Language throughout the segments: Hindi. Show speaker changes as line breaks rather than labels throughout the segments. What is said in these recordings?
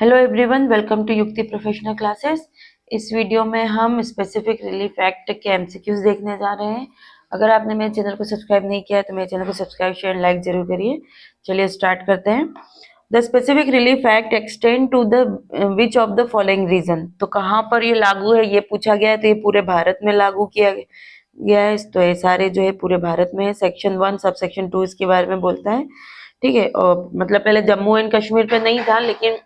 हेलो एवरीवन, वेलकम टू युक्ति प्रोफेशनल क्लासेस। इस वीडियो में हम स्पेसिफिक रिलीफ एक्ट के एमसीक्यूज देखने जा रहे हैं। अगर आपने मेरे चैनल को सब्सक्राइब नहीं किया है तो मेरे चैनल को सब्सक्राइब शेयर लाइक जरूर करिए। चलिए स्टार्ट करते हैं। The specific relief act extend to the which of the following reason. तो कहाँ पर ये लागू है ये पूछा गया है, तो ये पूरे भारत में लागू किया गया है। तो ये सारे जो है पूरे भारत में है। सेक्शन 1 सब सेक्शन 2 इसके बारे में बोलता है। ठीक है, और मतलब पहले जम्मू एंड कश्मीर पे नहीं था, लेकिन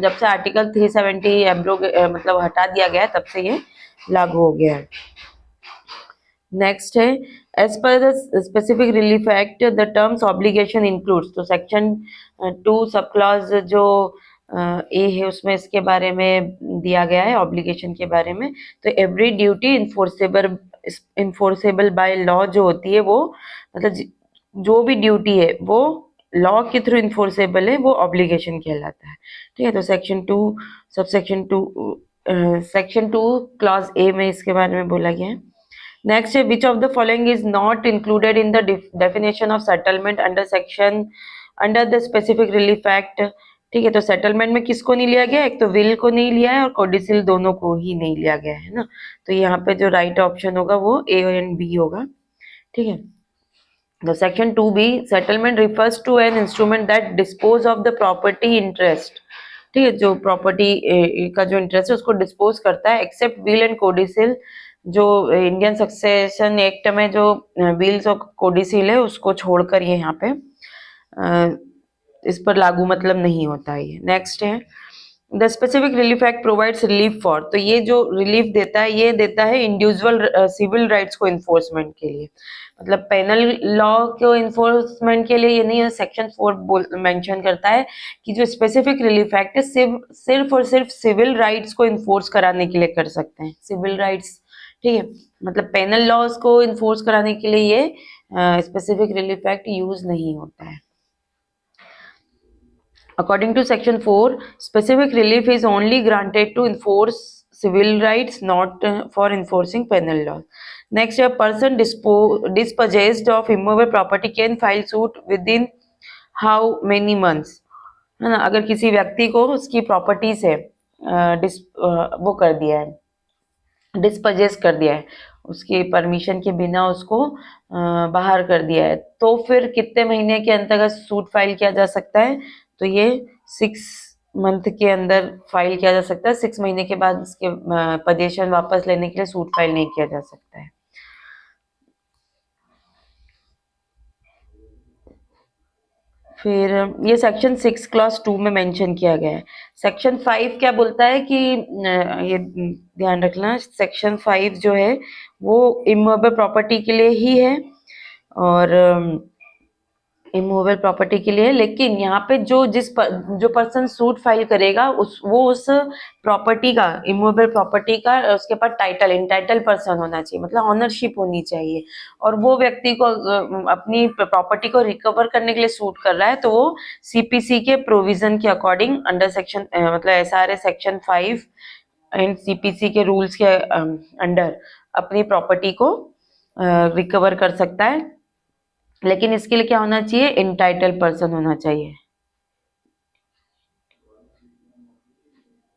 जब से आर्टिकल 370 मतलब हटा दिया गया है तब से ये लागू हो गया है। नेक्स्ट है, as per the specific relief act the terms obligation includes. तो सेक्शन 2 सब क्लॉज जो ए है उसमें इसके बारे में दिया गया है, ऑब्लिगेशन के बारे में। तो every duty enforceable by law जो होती है वो, मतलब जो भी ड्यूटी है वो लॉ के थ्रू इन्फोर्सेबल है, वो ऑब्लिगेशन कहलाता है। ठीक है, तो सेक्शन 2 क्लॉज ए में इसके बारे में बोला गया है। नेक्स्ट है, which of the following is not included in the definition of settlement under the specific relief act. ठीक है, तो सेटलमेंट में किसको नहीं लिया गया? एक तो विल को नहीं लिया है और कोडिसिल दोनों को ही नहीं लिया गया है ना। तो यहाँ पे जो राइट ऑप्शन होगा वो ए एंड बी होगा। ठीक है, तो section 2B, settlement refers to an instrument that dispose of the property interest. ठीक है, जो प्रॉपर्टी का जो इंटरेस्ट है उसको डिस्पोज करता है, एक्सेप्ट विल एंड कोडिसिल। जो इंडियन सक्सेशन एक्ट में जो विल्स और कोडिसिल है उसको छोड़कर ये यहाँ पे इस पर लागू मतलब नहीं होता है ये। नेक्स्ट है, the specific relief act provides relief for. तो ये जो रिलीफ देता है ये देता है इंडिविजुअल सिविल राइट्स को इन्फोर्समेंट के लिए, मतलब पेनल लॉ को इन्फोर्समेंट के लिए ये नहीं है। सेक्शन 4 मेंशन करता है कि जो स्पेसिफिक रिलीफ एक्ट है सिर्फ और सिर्फ सिविल राइट्स को इन्फोर्स कराने के लिए कर सकते हैं, सिविल राइट्स। ठीक है, मतलब पेनल लॉज को इन्फोर्स कराने के लिए ये स्पेसिफिक रिलीफ एक्ट यूज नहीं होता है। According to Section 4, specific relief is only granted to enforce civil rights, not for enforcing penal laws. Next, a person dispossessed of immovable property can file suit within how many months? है ना, अगर किसी व्यक्ति को उसकी प्रॉपर्टी से वो कर दिया है, डिस्पजेस कर दिया है, उसकी परमिशन के बिना उसको बाहर कर दिया है, तो फिर कितने महीने के अंतर्गत सूट फाइल किया जा सकता है? तो ये 6 मंथ के अंदर फाइल किया जा सकता है। 6 महीने के बाद इसके पोजीशन वापस लेने के लिए सूट फाइल नहीं किया जा सकता है। फिर ये सेक्शन 6 क्लॉज 2 में मेंशन किया गया है। सेक्शन 5 क्या बोलता है कि ये ध्यान रखना, सेक्शन 5 जो है वो इमूवेबल प्रॉपर्टी के लिए ही है और इमूवेबल प्रॉपर्टी के लिए, लेकिन यहाँ पे जो पर्सन सूट फाइल करेगा उस प्रॉपर्टी का, इमूवेबल प्रॉपर्टी का उसके पास इंटाइटल पर्सन होना चाहिए, मतलब ऑनरशिप होनी चाहिए। और वो व्यक्ति को अपनी प्रॉपर्टी को रिकवर करने के लिए सूट कर रहा है, तो वो सीपीसी के प्रोविजन के अकॉर्डिंग अंडर सेक्शन मतलब एसआरए सेक्शन 5 एंड सीपीसी के रूल्स के अंडर अपनी प्रॉपर्टी को रिकवर कर सकता है। लेकिन इसके लिए क्या होना चाहिए? इंटाइटल पर्सन होना चाहिए,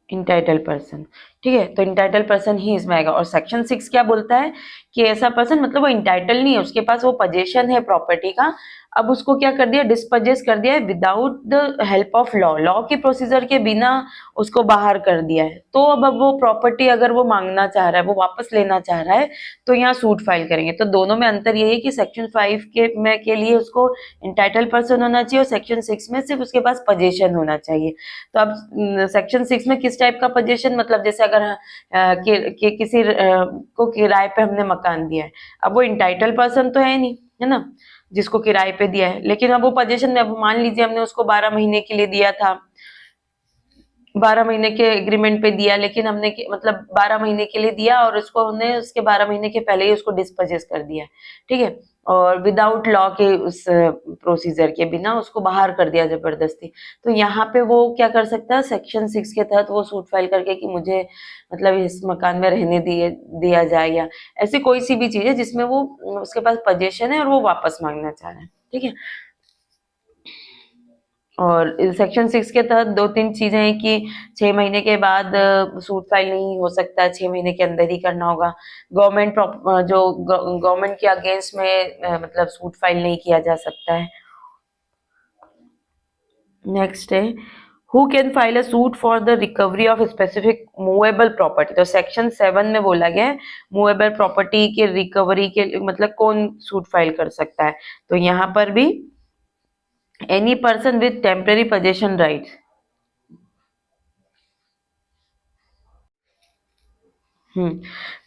इंटाइटल पर्सन। ठीक है, तो इंटाइटल पर्सन ही इसमें आएगा। और सेक्शन 6 क्या बोलता है कि ऐसा पर्सन, मतलब वो इंटाइटल नहीं है, उसके पास वो पोजीशन है प्रॉपर्टी का, अब उसको क्या कर दिया? डिस्पजेस कर दिया है without the help of law के प्रोसीजर के बिना उसको बाहर कर दिया है। तो अब वो प्रॉपर्टी अगर वो मांगना चाह रहा है, वो वापस लेना चाह रहा है, तो यहाँ सूट फाइल करेंगे। तो दोनों में अंतर ये है कि सेक्शन 5 के लिए उसको इंटाइटल पर्सन होना चाहिए और सेक्शन 6 में सिर्फ उसके पास पोजीशन होना चाहिए। तो अब सेक्शन 6 में किस टाइप का पोजीशन, मतलब जैसे अगर किसी को किराए पे हमने मकान दिया है, अब वो इंटाइटल पर्सन तो है नहीं, है ना, जिसको किराए पे दिया है, लेकिन अब वो पोजीशन में, अब मान लीजिए हमने उसको 12 महीने के लिए दिया था, 12 महीने के एग्रीमेंट पे दिया, लेकिन हमने मतलब 12 महीने के लिए दिया और उसको हमने उसके 12 महीने के पहले ही उसको डिस्पजेस कर दिया। ठीक है, और विदाउट लॉ के उस प्रोसीजर के बिना उसको बाहर कर दिया जबरदस्ती। तो यहाँ पे वो क्या कर सकता है? सेक्शन 6 के तहत वो सूट फाइल करके कि मुझे मतलब इस मकान में रहने दिया जाए, या ऐसी कोई सी भी चीज है जिसमें वो उसके पास पोजीशन है और वो वापस मांगना चाह रहा है। ठीक है, और सेक्शन 6 के तहत 2-3 चीजें हैं कि 6 महीने के बाद सूट फाइल नहीं हो सकता है, 6 महीने के अंदर ही करना होगा। जो गवर्नमेंट के अगेंस्ट में मतलब सूट फाइल नहीं किया जा सकता है। नेक्स्ट है who can file a suit for the recovery of specific movable property. तो सेक्शन 7 में बोला गया है मूवेबल प्रॉपर्टी के रिकवरी के मतलब कौन सूट फाइल कर सकता है। तो यहाँ पर भी any person with temporary possession rights.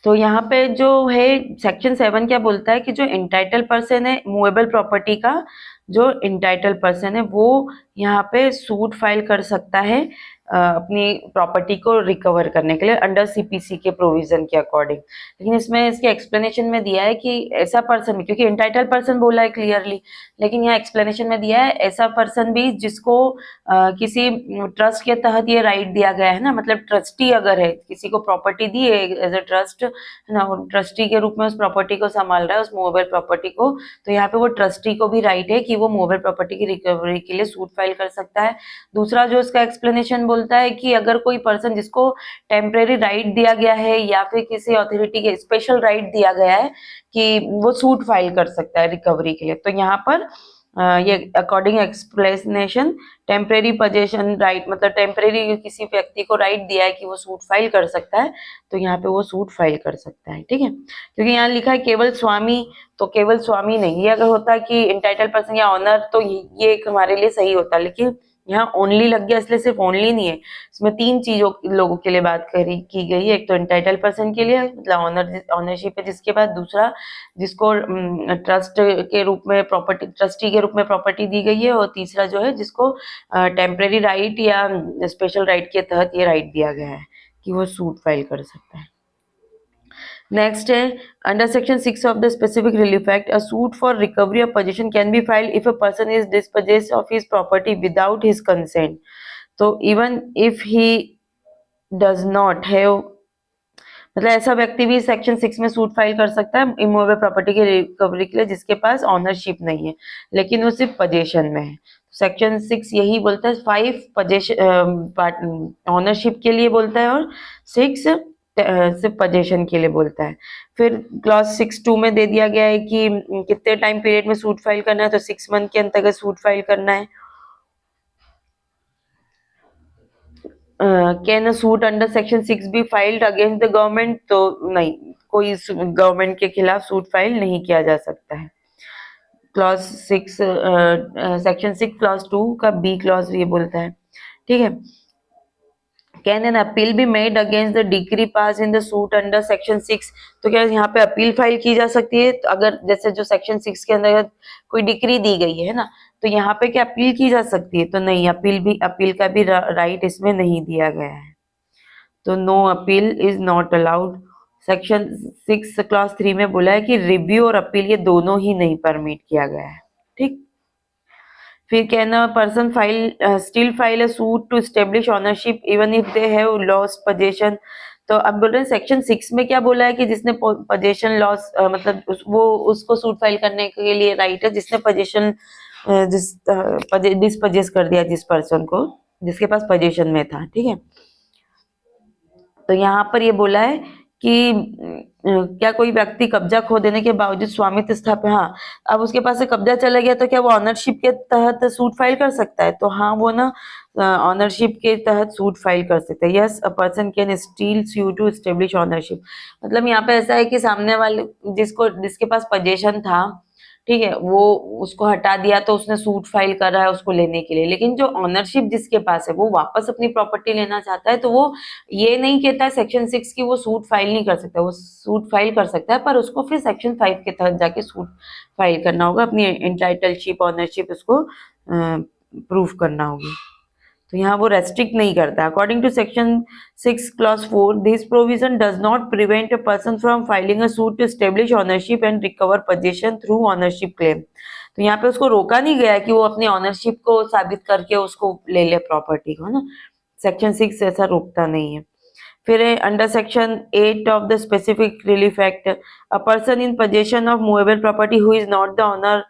तो यहाँ पे जो है सेक्शन 7 क्या बोलता है कि जो इंटाइटल पर्सन है मूवेबल प्रॉपर्टी का, जो इंटाइटल पर्सन है वो यहाँ पे सूट फाइल कर सकता है अपनी प्रॉपर्टी को रिकवर करने के लिए अंडर सीपीसी के प्रोविजन के अकॉर्डिंग। लेकिन इसमें इसके एक्सप्लेनेशन में दिया है कि ऐसा पर्सन भी, क्योंकि इंटाइटल पर्सन बोला है क्लियरली, लेकिन यहाँ एक्सप्लेनेशन में दिया है ऐसा पर्सन भी जिसको किसी ट्रस्ट के तहत ये राइट दिया गया है ना, मतलब ट्रस्टी अगर है किसी को प्रॉपर्टी दी है एज अ ट्रस्ट है ना, ट्रस्टी के रूप में उस प्रॉपर्टी को संभाल रहा है उस मूवेबल प्रॉपर्टी को, तो यहाँ पे वो ट्रस्टी को भी राइट है कि वो मूवेबल प्रॉपर्टी की रिकवरी के लिए सूट फाइल कर सकता है। दूसरा जो इसका एक्सप्लेनेशन बोलता है कि अगर कोई पर्सन जिसको टेम्परेरी राइट दिया गया है या फिर किसी अथॉरिटी के स्पेशल राइट दिया गया है कि वो सूट फाइल कर सकता है रिकवरी के लिए, तो यहाँ पर ये according explanation temporary possession right, मतलब टेम्परेरी किसी व्यक्ति को राइट दिया है कि वो सूट फाइल कर सकता है, तो यहाँ पे वो सूट फाइल कर सकता है। ठीक है, क्योंकि यहाँ लिखा है केवल स्वामी, तो केवल स्वामी नहीं, ये अगर होता कि इंटाइटल पर्सन या ऑनर तो ये एक हमारे लिए सही होता, लेकिन यहाँ ओनली लग गया, इसलिए सिर्फ ओनली नहीं है, इसमें 3 चीजों लोगों के लिए बात की गई है। एक तो इंटाइटल पर्सन के लिए मतलब ऑनरशिप है जिसके बाद, दूसरा जिसको ट्रस्ट के रूप में प्रॉपर्टी, ट्रस्टी के रूप में प्रॉपर्टी दी गई है, और तीसरा जो है जिसको टेम्परेरी राइट या स्पेशल राइट के तहत ये राइट दिया गया है कि वो सूट फाइल कर सकता है। नेक्स्ट है under section 6 of the specific relief act a suit for recovery of position can be filed if a person is disposes of his property without his consent. तो even if he does not have, मतलब ऐसा व्यक्ति भी सेक्शन 6 में सूट फाइल कर सकता है इमूवेबल प्रॉपर्टी की रिकवरी के लिए जिसके पास ऑनरशिप नहीं है लेकिन वो सिर्फ पोजेशन में है। सेक्शन 6 यही बोलता है 5 पोजेशन ऑनरशिप के लिए बोलता है और 6 सिर्फ पोजेशन के लिए बोलता है। फिर क्लॉज 6(2) में दे दिया गया है कि कितने टाइम पीरियड में सूट फाइल करना है, तो 6 मंथ के अंतर्गत सूट फाइल करना है। Can a suit under section 6 be filed against the government, तो नहीं, कोई गवर्नमेंट के खिलाफ सूट फाइल नहीं किया जा सकता है। क्लॉज 6 सेक्शन 6 क्लॉज 2 का बी क्लॉज ये बोलता है। ठीक है, can an appeal be made against the decree pass in the suit under section 6, तो क्या यहाँ पे अपील फाइल की जा सकती है, तो अगर जैसे जो सेक्शन 6 के अंदर कोई डिक्री दी गई है ना, तो यहाँ पे क्या अपील की जा सकती है, तो नहीं, अपील का भी राइट इसमें नहीं दिया गया है, तो no appeal is not allowed. Section 6 clause 3 में बोला है कि रिव्यू और अपील ये दोनों ही नहीं परमिट किया गया है। ठीक, फिर can a person still file a suit to establish ownership even if they have lost possession. तो अब बोल रहे हैं सेक्शन 6 में क्या बोला है कि जिसने पोजेशन लॉस मतलब वो उसको सूट फाइल करने के लिए राइट है जिसने पोजेशन डिसपोजेस कर दिया जिस पर्सन को जिसके पास पोजेशन में था। ठीक है, तो यहाँ पर ये बोला है कि क्या कोई व्यक्ति कब्जा खो देने के बावजूद स्वामित्व स्थापित, हाँ, अब उसके पास से कब्जा चला गया तो क्या वो ऑनरशिप के तहत सूट फाइल कर सकता है, तो हाँ, वो ना ऑनरशिप के तहत सूट फाइल कर सकता है। Yes, a person can still sue to establish ownership, मतलब यहाँ पे ऐसा है कि सामने वाले जिसके पास पोजेशन था, ठीक है, वो उसको हटा दिया तो उसने सूट फाइल कर रहा है उसको लेने के लिए, लेकिन जो ऑनरशिप जिसके पास है वो वापस अपनी प्रॉपर्टी लेना चाहता है, तो वो ये नहीं कहता है सेक्शन 6 की वो सूट फाइल नहीं कर सकता, वो सूट फाइल कर सकता है पर उसको फिर सेक्शन 5 के तहत जाके सूट फाइल करना होगा, अपनी एंटाइटलशिप ऑनरशिप उसको प्रूफ करना होगी। तो यहाँ वो रेस्ट्रिक्ट नहीं करता। According to section 6 clause 4 this provision does not prevent a person from filing a suit to establish ownership and recover position through ownership claim. तो यहाँ पे उसको रोका नहीं गया कि वो अपनी ऑनरशिप को साबित करके उसको ले ले प्रॉपर्टी को, है ना, सेक्शन 6 ऐसा रोकता नहीं है। फिर under section 8 of the specific relief act a person in possession of movable property who is not the owner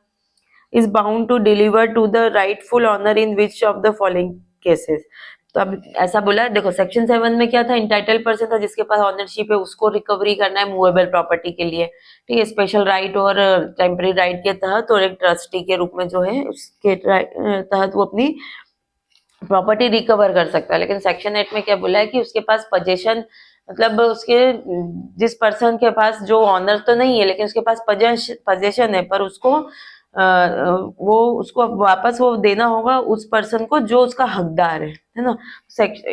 is bound to deliver to the rightful owner in which of the following cases. तो अब ऐसा बोला, देखो सेक्शन 7 में क्या था, इंटाइटल पर्सन था जिसके पास ऑनरशिप है, उसको रिकवरी करना है मूवेबल प्रॉपर्टी के लिए, ठीक है, स्पेशल राइट और टेम्पररी राइट के तहत, और एक ट्रस्टी के रूप में जो है उसके तहत वो अपनी प्रॉपर्टी रिकवर कर सकता है। लेकिन सेक्शन 8 में क्या बोला है कि उसके पास पोजेशन, मतलब उसके जिस पर्सन के पास, जो ऑनर तो नहीं है लेकिन उसके पास पोजेशन है, पर उसको वो उसको वापस वो देना होगा उस पर्सन को जो उसका हकदार है ना,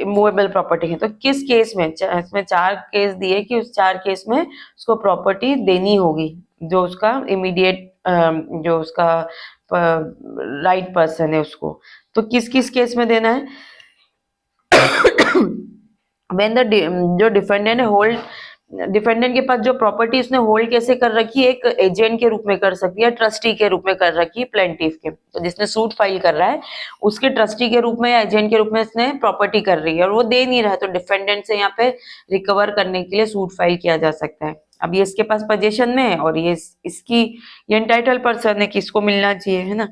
मूवेबल प्रॉपर्टी है। तो किस केस में, इसमें 4 केस दिए कि उस 4 केस में उसको प्रॉपर्टी देनी होगी, जो उसका इमीडिएट जो उसका राइट पर्सन है उसको। तो किस किस केस में देना है? व्हेन द जो डिफेंडेंट होल्ड, डिफेंडेंट के पास जो प्रॉपर्टी उसने होल्ड कैसे कर रखी है, एक एजेंट के रूप में कर सकती है, ट्रस्टी के रूप में कर रखी है प्लेंटिफ के, तो जिसने सूट फाइल कर रहा है उसके ट्रस्टी के रूप में या एजेंट के रूप में इसने प्रॉपर्टी कर रही है और वो दे नहीं रहा है, तो डिफेंडेंट से यहाँ पे रिकवर करने के लिए सूट फाइल किया जा सकता है। अब ये इसके पास पोजीशन में है और ये इसकी ये एंटाइटल पर्सन है कि इसको मिलना चाहिए, है ना।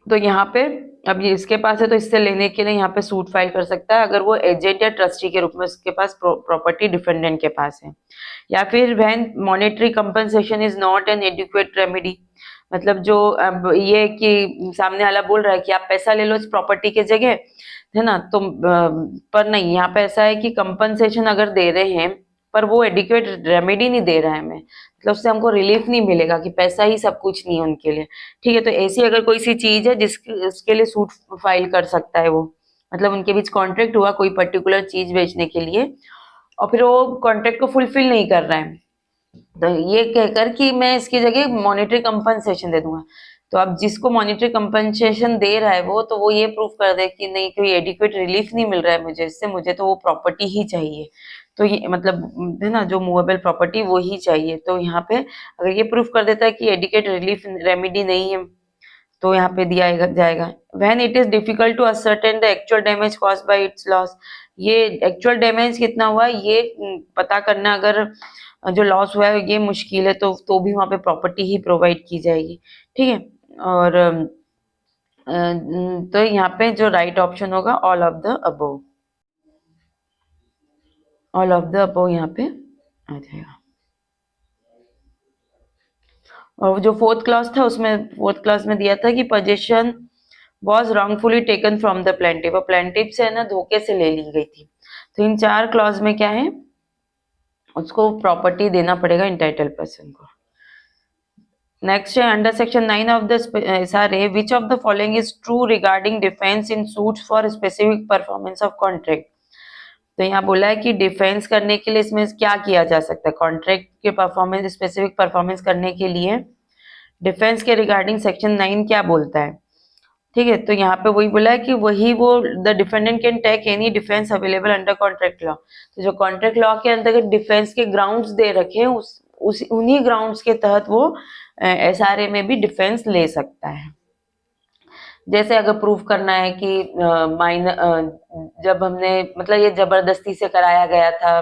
तो यहाँ पे अब ये इसके पास है तो इससे लेने के लिए यहाँ पे सूट फाइल कर सकता है अगर वो एजेंट या ट्रस्टी के रूप में उसके पास प्रॉपर्टी डिफेंडेंट के पास है। या फिर when monetary compensation is not an adequate remedy, मतलब जो अब ये कि सामने वाला बोल रहा है कि आप पैसा ले लो इस प्रॉपर्टी के जगह, है ना, तो पर नहीं, यहाँ पे ऐसा है कि कंपनसेशन अगर दे रहे हैं पर वो एडिक्वेट रेमेडी नहीं दे रहा है हमें, मतलब उससे हमको रिलीफ नहीं मिलेगा कि पैसा ही सब कुछ नहीं है उनके लिए, ठीक है। तो ऐसी अगर कोई सी चीज है जिसके लिए सूट फाइल कर सकता है वो, मतलब उनके बीच कॉन्ट्रैक्ट हुआ कोई पर्टिकुलर चीज बेचने के लिए और फिर वो कॉन्ट्रैक्ट को फुलफिल नहीं कर रहा है, तो ये कहकर कि मैं इसकी जगह मॉनेटरी कंपनसेशन दे दूंगा। तो अब जिसको मॉनेटरी कंपनसेशन दे रहा है वो ये प्रूफ कर दे कि नहीं, कोई एडिक्वेट रिलीफ नहीं मिल रहा है मुझे इससे, मुझे तो वो प्रॉपर्टी ही चाहिए, तो ये मतलब है ना, जो मूवेबल प्रॉपर्टी वो ही चाहिए। तो यहाँ पे अगर ये प्रूफ कर देता है कि एडिक्वेट रिलीफ रेमेडी नहीं है तो यहाँ पे दिया जाएगा। When it is difficult to ascertain the actual damage caused by its loss, ये एक्चुअल डैमेज कितना हुआ ये पता करना, अगर जो लॉस हुआ है ये मुश्किल है तो भी वहाँ पे प्रॉपर्टी ही प्रोवाइड की जाएगी, ठीक है। और तो यहाँ पे जो राइट ऑप्शन होगा all of the above, all of the above यहाँ पे आ जाएगा। और जो फोर्थ क्लास था उसमें, फोर्थ क्लास में दिया था कि possession was wrongfully taken from the plaintiff, और प्लेंटिफ से है ना धोखे से ले ली गई थी। तो इन 4 क्लॉज में क्या है, उसको प्रॉपर्टी देना पड़ेगा इंटाइटल पर्सन को। नेक्स्ट है under section 9 of the SRA which of the following is true regarding defence in suits for specific performance of contract. तो यहाँ बोला है कि डिफेंस करने के लिए इसमें क्या किया जा सकता है, कॉन्ट्रैक्ट के परफॉर्मेंस, स्पेसिफिक परफॉर्मेंस करने के लिए डिफेंस के रिगार्डिंग सेक्शन 9 क्या बोलता है, ठीक है। तो यहाँ पे वही बोला है कि वही वो the defendant can take any defence available under contract law, तो जो कॉन्ट्रैक्ट लॉ के अंतर्गत डिफेंस के ग्राउंड्स दे रखे हैं उस उन्हीं ग्राउंड्स के तहत वो SRA में भी डिफेंस ले सकता है। जैसे अगर प्रूफ करना है कि जब हमने, मतलब ये जबरदस्ती से कराया गया था,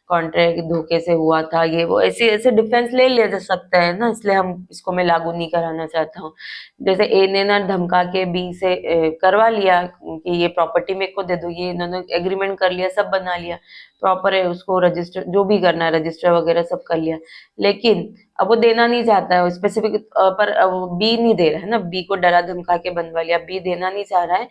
कॉन्ट्रैक्ट धोखे से हुआ था, ये वो ऐसे ऐसे डिफेंस ले जा सकता है ना, इसलिए हम इसको मैं लागू नहीं कराना चाहता हूँ। जैसे ए ने ना धमका के बी से करवा लिया कि ये प्रॉपर्टी मेरे को दे दो, ये इन्होंने एग्रीमेंट कर लिया, सब बना लिया, प्रॉपर है, उसको रजिस्टर जो भी करना है रजिस्टर वगैरह सब कर लिया, लेकिन अब वो देना नहीं चाहता है स्पेसिफिक, पर बी नहीं दे रहा है ना, बी को डरा धमका के बनवा लिया, बी देना नहीं चाह रहा है,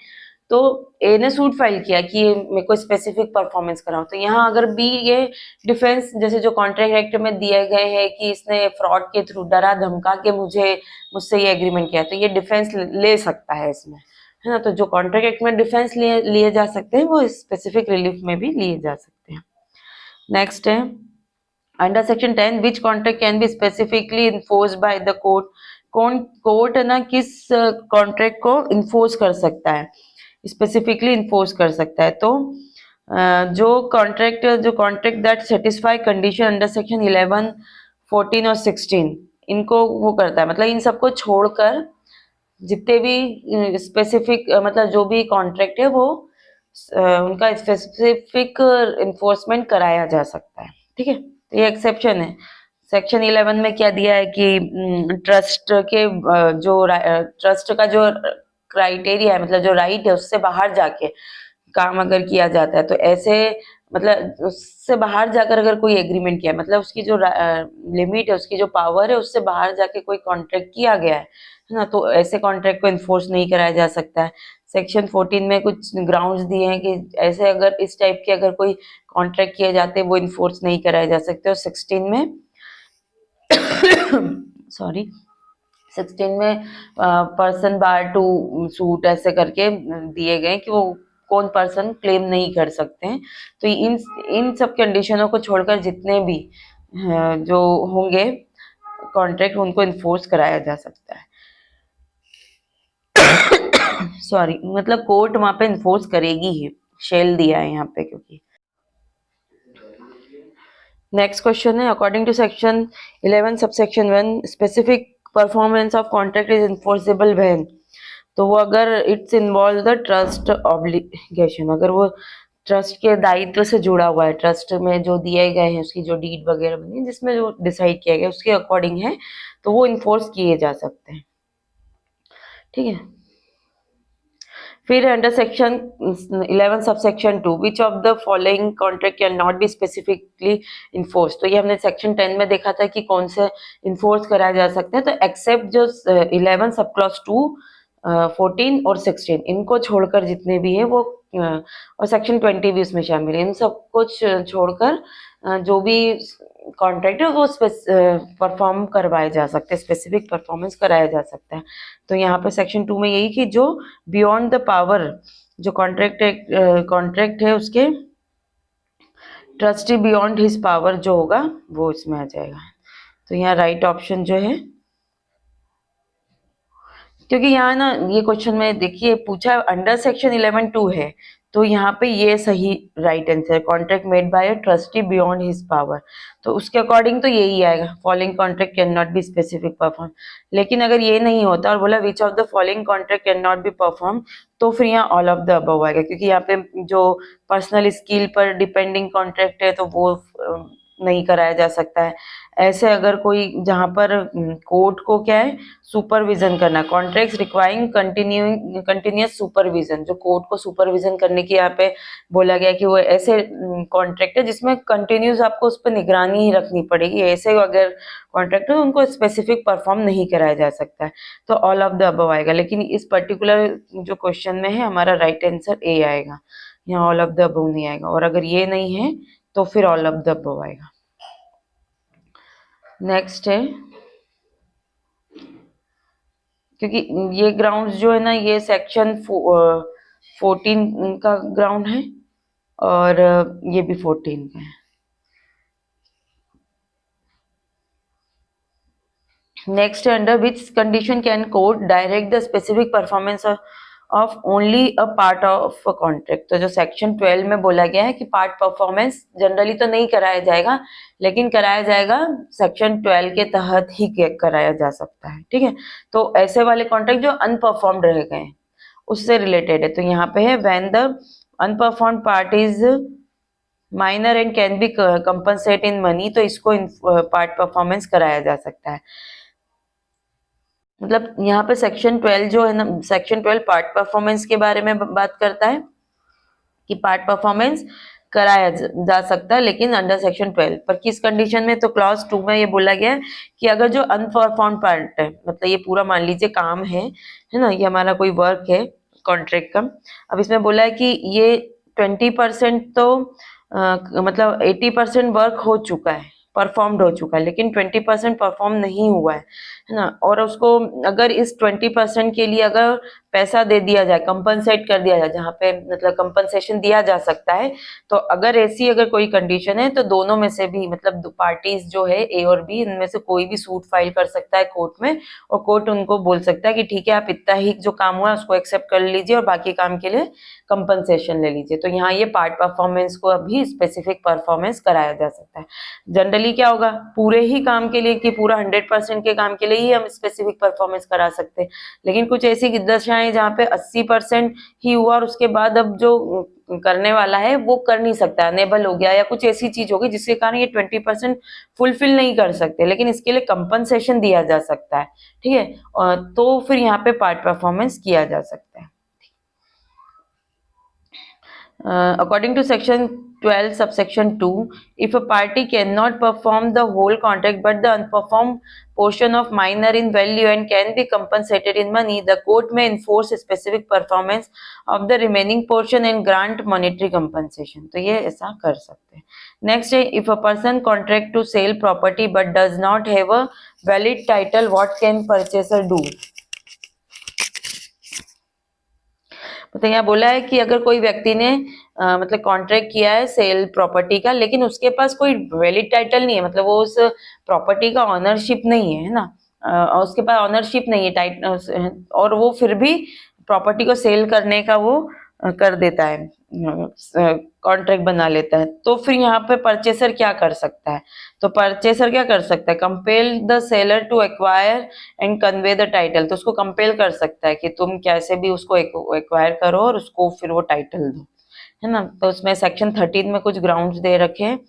तो ए ने सूट फाइल किया कि मेरे को स्पेसिफिक परफॉर्मेंस कराओ। तो यहाँ अगर बी ये डिफेंस, जैसे जो कॉन्ट्रैक्ट एक्ट में दिए गए हैं कि इसने फ्रॉड के थ्रू डरा धमका के मुझसे ये एग्रीमेंट किया, तो ये डिफेंस ले सकता है इसमें, है ना। तो जो कॉन्ट्रैक्ट एक्ट में डिफेंस लिए जा सकते हैं वो स्पेसिफिक रिलीफ में भी लिए जा सकते हैं। नेक्स्ट है under section 10 which contract can be specifically enforce by the court, कौन कोर्ट है ना किस कॉन्ट्रैक्ट को इन्फोर्स कर सकता है, स्पेसिफिकली इन्फोर्स कर सकता है। तो जो contract that satisfy condition under section 11, 14 और 16 इनको वो करता है, मतलब इन सबको छोड़कर जितने भी स्पेसिफिक मतलब जो भी कॉन्ट्रैक्ट है वो उनका स्पेसिफिक इन्फोर्समेंट कराया जा सकता है, ठीक है। तो ये एक्सेप्शन है, सेक्शन 11 में क्या दिया है कि ट्रस्ट के जो ट्रस्ट का जो क्राइटेरिया है, मतलब जो राइट है, उससे बाहर जाके काम अगर किया जाता है तो ऐसे, मतलब उससे बाहर जाकर अगर कोई एग्रीमेंट किया, मतलब उसकी जो लिमिट है, उसकी जो पावर है, उससे बाहर जाके कोई कॉन्ट्रैक्ट किया गया है ना, तो ऐसे कॉन्ट्रैक्ट को इन्फोर्स नहीं कराया जा सकता है। सेक्शन 14 में कुछ ग्राउंड्स दिए हैं कि ऐसे अगर इस टाइप के अगर कोई कॉन्ट्रैक्ट किए जाते हैं वो इन्फोर्स नहीं कराए जा सकते। और 16 में सॉरी 16 में पर्सन बार टू सूट ऐसे करके दिए गए कि वो कौन पर्सन क्लेम नहीं कर सकते हैं। तो इन इन सब कंडीशनों को छोड़कर जितने भी जो होंगे कॉन्ट्रैक्ट, उनको इन्फोर्स कराया जा सकता है। सॉरी, मतलब कोर्ट वहां पे इन्फोर्स करेगी ही, शेल दिया है यहाँ पे क्योंकि। नेक्स्ट क्वेश्चन है, according to section 11 subsection 1 specific performance of contract is enforceable when, तो वो अगर it's involve the trust obligation, अगर वो ट्रस्ट के दायित्व से जुड़ा हुआ है, ट्रस्ट में जो दिए गए हैं उसकी जो डीड वगैरह बनी है जिसमें जो डिसाइड किया गया उसके अकॉर्डिंग है, तो वो इन्फोर्स किए जा सकते हैं। ठीक है, फिर under section 11 subsection 2 which of the following contract can not be specifically enforce, तो ये हमने सेक्शन 10 में देखा था कि कौन से इन्फोर्स कराया जा सकते हैं। तो एक्सेप्ट जो 11 सब क्लॉज 2, 14 और 16, इनको छोड़कर जितने भी है वो और सेक्शन 20 भी उसमें शामिल है, इन सब कुछ छोड़कर जो भी कॉन्ट्रैक्ट है वो परफॉर्म करवाए जा सकते हैं, स्पेसिफिक परफॉर्मेंस कराया जा सकता है। तो यहाँ पे सेक्शन 2 में यही कि जो बियॉन्ड द पावर, जो कॉन्ट्रैक्ट है उसके ट्रस्टी बियॉन्ड हिज पावर जो होगा वो इसमें आ जाएगा। तो यहाँ राइट ऑप्शन जो है, क्योंकि यहाँ ना ये क्वेश्चन में देखिए पूछा अंडर सेक्शन 11(2) है, तो यहाँ पे ये सही right answer, contract made by a trustee beyond his power, तो उसके अकॉर्डिंग तो यही आएगा, following contract can not be specific perform. लेकिन अगर ये नहीं होता और बोला विच of the following contract can not be perform, तो फिर यहाँ ऑल ऑफ द अबव आएगा, क्योंकि यहाँ पे जो पर्सनल स्किल पर डिपेंडिंग कॉन्ट्रैक्ट है तो वो नहीं कराया जा सकता है। ऐसे अगर कोई जहाँ पर कोर्ट को क्या है सुपरविजन करना, कॉन्ट्रैक्ट्स रिक्वायरिंग कंटिन्यूअस सुपरविजन, जो कोर्ट को सुपरविजन करने की यहाँ पे बोला गया कि वो ऐसे कॉन्ट्रैक्ट है जिसमें कंटिन्यूस आपको उस पर निगरानी ही रखनी पड़ेगी, ऐसे अगर कॉन्ट्रैक्ट है उनको स्पेसिफिक परफॉर्म नहीं कराया जा सकता है। तो ऑल ऑफ द अबव आएगा, लेकिन इस पर्टिकुलर जो क्वेश्चन में है हमारा राइट आंसर ए आएगा, यहाँ ऑल ऑफ द अबव नहीं आएगा, और अगर ये नहीं है तो फिर ऑल ऑफ द अबव आएगा। नेक्स्ट है, क्योंकि ये ग्राउंड्स जो है ना ये सेक्शन 14 का ग्राउंड है और ये भी 14 का है। नेक्स्ट है, under which condition can court direct the specific performance of only a part of a contract, तो जो सेक्शन 12 में बोला गया है कि पार्ट परफॉर्मेंस जनरली तो नहीं कराया जाएगा, लेकिन कराया जाएगा सेक्शन 12 के तहत ही कराया जा सकता है। ठीक है, तो ऐसे वाले कॉन्ट्रैक्ट जो अनपरफॉर्म्ड रह गए उससे रिलेटेड है, तो यहाँ पे है when the unperformed part is minor and can be compensate in money, तो इसको पार्ट परफॉर्मेंस कराया जा सकता है। मतलब यहाँ पे सेक्शन 12 जो है ना, सेक्शन 12 पार्ट परफॉर्मेंस के बारे में बात करता है कि पार्ट परफॉर्मेंस कराया जा सकता है, लेकिन अंडर सेक्शन 12 पर किस कंडीशन में, तो क्लॉज 2 में ये बोला गया है कि अगर जो अनपरफॉर्म पार्ट है, मतलब ये पूरा मान लीजिए काम है ना, ये हमारा कोई वर्क है कॉन्ट्रैक्ट का, अब इसमें बोला है कि ये 20% तो मतलब 80% वर्क हो चुका है, परफॉर्म्ड हो चुका है, लेकिन 20% परफॉर्म नहीं हुआ है ना, और उसको अगर इस 20% के लिए अगर पैसा दे दिया जाए, कंपनसेट कर दिया जाए, जहाँ पे मतलब कंपनसेशन दिया जा सकता है, तो अगर ऐसी अगर कोई कंडीशन है तो दोनों में से भी, मतलब पार्टीज जो है ए और बी, इनमें से कोई भी सूट फाइल कर सकता है कोर्ट में, और कोर्ट उनको बोल सकता है कि ठीक है आप इतना ही जो काम हुआ है उसको एक्सेप्ट कर लीजिए और बाकी काम के लिए कंपनसेशन ले लीजिए। तो यहाँ ये पार्ट परफॉर्मेंस को अभी स्पेसिफिक परफॉर्मेंस कराया जा सकता है। जनरली क्या होगा, पूरे ही काम के लिए कि पूरा 100% के काम के लिए ही हम स्पेसिफिक परफॉर्मेंस करा सकते हैं, लेकिन कुछ ऐसी दशाएं जहाँ पे 80% ही हुआ और उसके बाद अब जो करने वाला है वो कर नहीं सकता, अनेबल हो गया या कुछ ऐसी चीज होगी जिसके कारण ये 20% फुलफिल नहीं कर सकते, लेकिन इसके लिए कंपनसेशन दिया जा सकता है, ठीक है। तो फिर यहाँ पे पार्ट परफॉर्मेंस किया जा सकता है। According to section 12 subsection 2, if a party cannot perform the whole contract but the unperformed portion of minor in value and can be compensated in money, the court may enforce a specific performance of the remaining portion and grant monetary compensation. तो ये ऐसा कर सकते हैं. Next है, if a person contract to sell property but does not have a valid title, what can purchaser do? तो यहाँ बोला है कि अगर कोई व्यक्ति ने मतलब कॉन्ट्रैक्ट किया है सेल प्रॉपर्टी का, लेकिन उसके पास कोई वैलिड टाइटल नहीं है, मतलब वो उस प्रॉपर्टी का ऑनरशिप नहीं है ना, और उसके पास ऑनरशिप नहीं है टाइटल, और वो फिर भी प्रॉपर्टी को सेल करने का वो कर देता है, कॉन्ट्रैक्ट बना लेता है, तो फिर यहाँ पे परचेसर क्या कर सकता है? तो परचेसर क्या कर सकता है? Compel the seller to acquire and convey the title. तो उसको कंपेल कर सकता है कि तुम कैसे भी उसको एक्वायर करो और उसको फिर वो टाइटल दो, है ना। तो उसमें सेक्शन 13 में कुछ ग्राउंड्स दे रखे हैं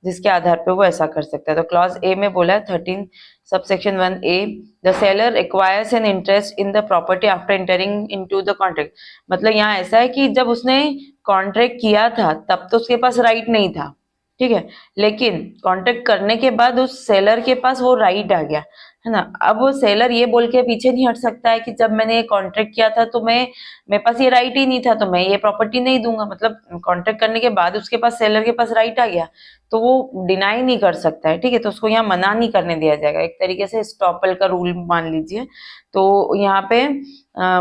जिसके आधार पे वो ऐसा कर सकता है। तो क्लॉज ए में बोला है 13 subsection 1A, the seller acquires an interest in the property after entering into the contract. मतलब यहाँ ऐसा है कि जब उसने कॉन्ट्रैक्ट किया था तब तो उसके पास राइट नहीं था, ठीक है, लेकिन कॉन्ट्रैक्ट करने के बाद उस सेलर के पास वो राइट आ गया, है ना। अब वो सेलर ये बोल के पीछे नहीं हट सकता है कि जब मैंने कॉन्ट्रैक्ट किया था तो मेरे पास ये राइट ही नहीं था, तो मैं ये प्रॉपर्टी नहीं दूंगा। मतलब कॉन्ट्रैक्ट करने के बाद उसके पास, सेलर के पास राइट आ गया, तो वो डिनाई नहीं कर सकता है, ठीक है। तो उसको यहाँ मना नहीं करने दिया जाएगा, एक तरीके से स्टॉपल का रूल मान लीजिए। तो यहाँ पे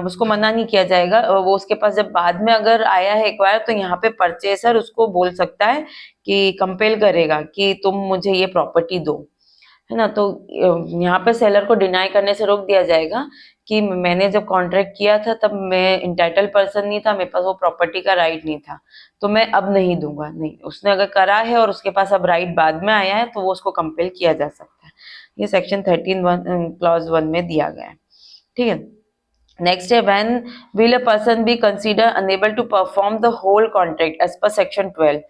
उसको मना नहीं किया जाएगा। वो उसके पास जब बाद में अगर आया है एक्वायर, तो यहाँ पे परचेसर उसको बोल सकता है कि कंपेल करेगा कि तुम मुझे ये प्रॉपर्टी दो, है ना। तो यहाँ पे सेलर को डिनाई करने से रोक दिया जाएगा कि मैंने जब कॉन्ट्रैक्ट किया था तब मैं इंटाइटल पर्सन नहीं था, मेरे पास वो प्रॉपर्टी का राइट नहीं था, तो मैं अब नहीं दूंगा। नहीं, उसने अगर करा है और उसके पास अब राइट बाद में आया है तो वो उसको कंपेल किया जा सकता है। ये सेक्शन 13 क्लॉज 1 में दिया गया है, ठीक है। नेक्स्ट है, when will a person be consider unable to perform the whole contract as per section 12।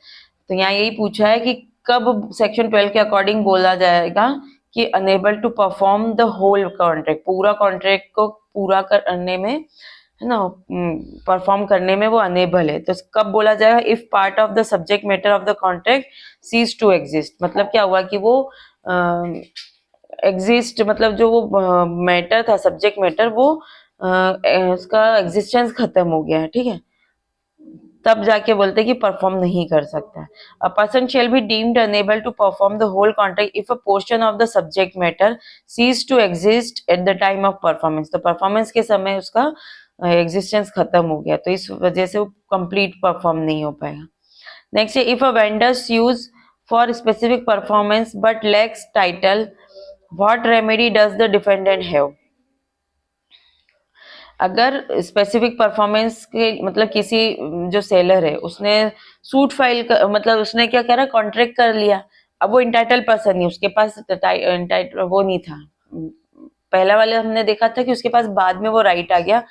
तो यहाँ यही पूछा है कि कब सेक्शन 12 के अकॉर्डिंग बोला जाएगा कि unable to perform the whole contract, पूरा कॉन्ट्रैक्ट को पूरा करने में, है ना, परफॉर्म करने में वो अनेबल है। तो कब बोला जाएगा? If part of the subject matter of the contract cease to exist. मतलब क्या हुआ कि वो एग्जिस्ट, मतलब जो वो मैटर था, सब्जेक्ट मैटर, वो उसका एग्जिस्टेंस खत्म हो गया है, ठीक है, तब जाके बोलते कि परफॉर्म नहीं कर सकता है। A person shall be deemed unable to perform the whole contract if a portion of the subject matter cease to exist at the time of performance. तो परफॉर्मेंस के समय उसका एग्जिस्टेंस खत्म हो गया, तो इस वजह से वो कंप्लीट परफॉर्म नहीं हो पाएगा। नेक्स्ट है, if a vendors use for specific performance but lakhs title, what remedy does the defendant have. अगर स्पेसिफिक परफॉर्मेंस के मतलब किसी जो सेलर है उसने सूट फाइल कर, मतलब उसने क्या करा, कॉन्ट्रैक्ट कर लिया, अब वो इंटाइटल पर्सन नहीं, उसके पास इंटाइटल वो नहीं था। पहला वाले हमने देखा था कि उसके पास बाद में वो राइट आ गया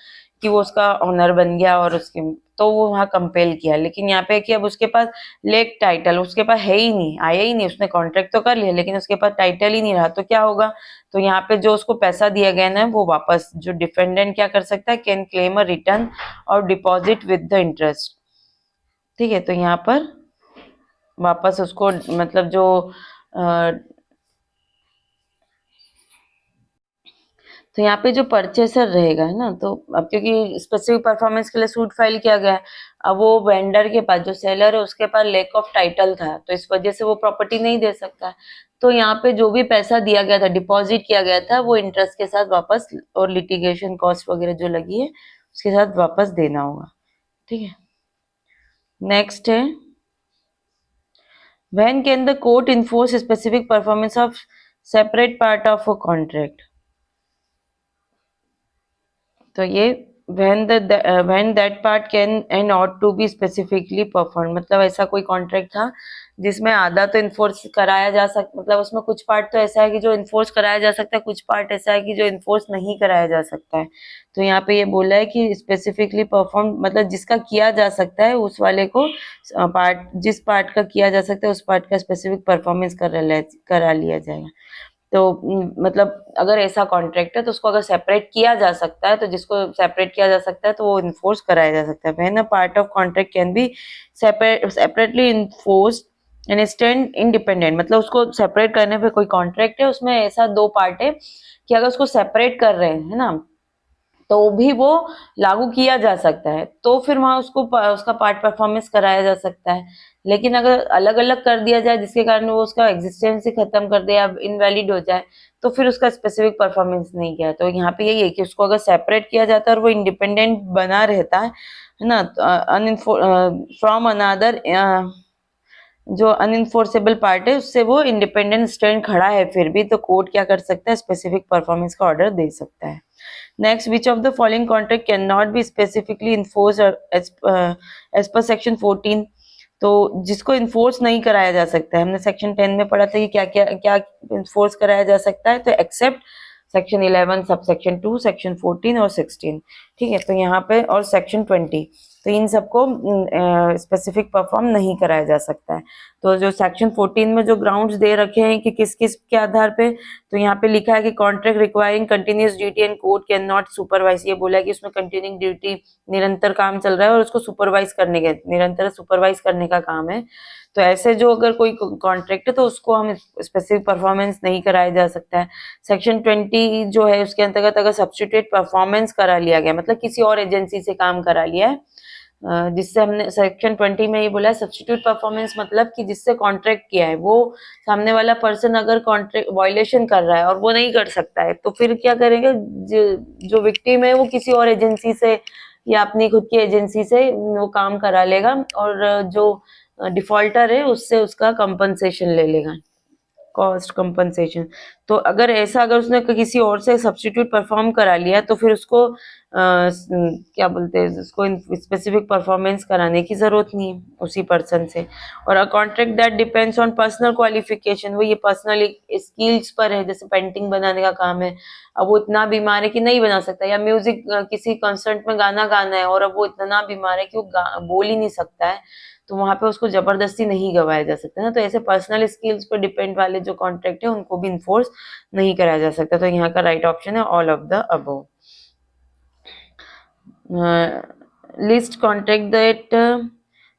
कि वो उसका ऑनर बन गया और उसके, तो वो वहाँ कंपेल किया। लेकिन यहाँ पे कि अब उसके पास लेक टाइटल उसके पास है ही नहीं, आया ही नहीं, उसने कॉन्ट्रैक्ट तो कर लिया लेकिन उसके पास टाइटल ही नहीं रहा, तो क्या होगा? तो यहाँ पे जो उसको पैसा दिया गया ना वो वापस, जो डिफेंडेंट क्या कर सकता है, कैन क्लेम अ रिटर्न और डिपॉजिट विद द इंटरेस्ट, ठीक है। तो यहाँ पर वापस उसको मतलब जो तो यहाँ पे जो परचेसर रहेगा, है ना, तो अब क्योंकि स्पेसिफिक परफॉर्मेंस के लिए सूट फाइल किया गया है, अब वो वेंडर के पास, जो सेलर है उसके पास लैक ऑफ टाइटल था, तो इस वजह से वो प्रॉपर्टी नहीं दे सकता है। तो यहाँ पे जो भी पैसा दिया गया था, डिपॉजिट किया गया था, वो इंटरेस्ट के साथ वापस और लिटिगेशन कॉस्ट वगैरह जो लगी है उसके साथ वापस देना होगा, ठीक है। नेक्स्ट है, when can the court enforce specific performance of separate part of a contract. तो ये when that part can and ought to be specifically performed, मतलब ऐसा कोई कॉन्ट्रैक्ट था जिसमें आधा तो इन्फोर्स कराया जा सकता, मतलब उसमें कुछ पार्ट तो ऐसा है कि जो इन्फोर्स कराया जा सकता है, कुछ पार्ट ऐसा है कि जो इन्फोर्स नहीं कराया जा सकता है। तो यहाँ पे ये बोला है कि स्पेसिफिकली परफॉर्म, मतलब जिसका किया जा सकता है उस वाले को पार्ट, जिस पार्ट का किया जा सकता है उस पार्ट का स्पेसिफिक परफॉर्मेंस करा लिया जाएगा। तो मतलब अगर ऐसा कॉन्ट्रैक्ट है तो उसको अगर सेपरेट किया जा सकता है, तो जिसको सेपरेट किया जा सकता है तो वो इन्फोर्स कराया जा सकता है। When a part of contract can be separately enforced and stand independent, मतलब उसको सेपरेट करने पे, कोई कॉन्ट्रैक्ट है उसमें ऐसा दो पार्ट है कि अगर उसको सेपरेट कर रहे हैं, है ना, तो भी वो लागू किया जा सकता है, तो फिर वहां उसको उसका पार्ट परफॉर्मेंस कराया जा सकता है। लेकिन अगर अलग अलग कर दिया जाए जिसके कारण वो उसका एग्जिस्टेंस ही खत्म कर दे या इनवैलिड हो जाए, तो फिर उसका स्पेसिफिक परफॉर्मेंस नहीं किया। तो यहाँ पे यही है कि उसको अगर सेपरेट किया जाता है और वो इंडिपेंडेंट बना रहता है ना, फ्रॉम अनदर, जो अनइंफोर्सेबल पार्ट है उससे वो इंडिपेंडेंट स्टैंड खड़ा है फिर भी, तो कोर्ट क्या कर सकता है, स्पेसिफिक परफॉर्मेंस का ऑर्डर दे सकता है। Next, which of the following contract can not be specifically enforce as per section 14, तो जिसको इन्फोर्स नहीं कराया जा सकता है, हमने सेक्शन 10 में पढ़ा था कि क्या क्या क्या इन्फोर्स कराया जा सकता है, तो accept section 11 sub section 2 section 14 और 16, ठीक है। तो यहाँ पे और सेक्शन 20, तो इन सबको स्पेसिफिक परफॉर्म नहीं कराया जा सकता है। तो जो सेक्शन 14 में जो ग्राउंड्स दे रखे हैं कि किस किस के आधार पे, तो यहाँ पे लिखा है कि contract requiring continuous duty and court can not supervise, ये बोला है कि उसमें कंटिन्यूइंग ड्यूटी, निरंतर काम चल रहा है और उसको सुपरवाइज करने के, निरंतर सुपरवाइज करने का काम है। तो ऐसे जो अगर कोई कॉन्ट्रैक्ट है तो उसको हम स्पेसिफिक परफॉर्मेंस नहीं कराया जा सकता है। सेक्शन 20 जो है उसके अंतर्गत अगर सब्स्टिट्यूट परफॉर्मेंस करा लिया गया, मतलब किसी और एजेंसी से काम करा लिया है, जिससे हमने सेक्शन 20 में ये बोला है सब्स्टिट्यूट परफॉर्मेंस, मतलब कि जिससे कॉन्ट्रैक्ट किया है वो सामने वाला पर्सन अगर कॉन्ट्रैक्ट वायलेशन कर रहा है और वो नहीं कर सकता है, तो फिर क्या करेंगे, जो विक्टिम है वो किसी और एजेंसी से या अपनी खुद की एजेंसी से वो काम करा लेगा और जो डिफॉल्टर है उससे उसका कंपनसेशन ले लेगा, कॉस्ट कंपनसेशन। तो अगर ऐसा, अगर उसने किसी और से सब्स्टिट्यूट परफॉर्म करा लिया तो फिर उसको क्या बोलते हैं, उसको स्पेसिफिक परफॉर्मेंस कराने की जरूरत नहीं है उसी पर्सन से। और a contract that depends on personal qualification, वो ये पर्सनल स्किल्स पर है, जैसे पेंटिंग बनाने का काम है, अब वो इतना बीमार है कि नहीं बना सकता, या म्यूजिक किसी कंसर्ट में गाना गाना है और अब वो इतना बीमार है कि वो बोल ही नहीं सकता है, तो वहां पे उसको जबरदस्ती नहीं गवाया जा सकता ना। तो ऐसे पर्सनल स्किल्स पर डिपेंड वाले जो कॉन्ट्रैक्ट है उनको भी इन्फोर्स नहीं कराया जा सकता। तो यहाँ का राइट ऑप्शन है all of the above. List contract that,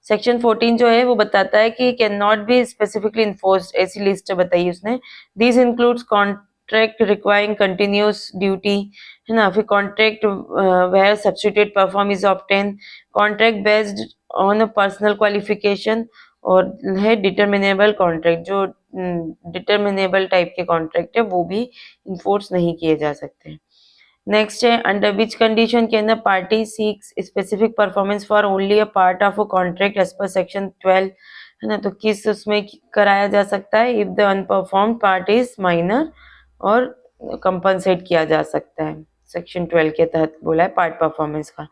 section 14 जो है वो बताता है कि can not be specifically enforced, ऐसी लिस्ट बताई उसने। This includes contract requiring continuous duty, है ना, फिर contract where substitute perform is obtain, contract based on personal qualification, और है डिटर्मिनेबल कॉन्ट्रैक्ट, जो डिटर्मिनेबल टाइप के कॉन्ट्रैक्ट है वो भी इन्फोर्स नहीं किए जा सकते। नेक्स्ट है under which condition can a party seeks specific performance for only a part of a contract as per section 12, है ना, तो किस उसमें कराया जा सकता है, if the unperform part is minor, और कंपनसेट किया जा सकता है, सेक्शन 12 के तहत बोला है पार्ट परफॉर्मेंस का।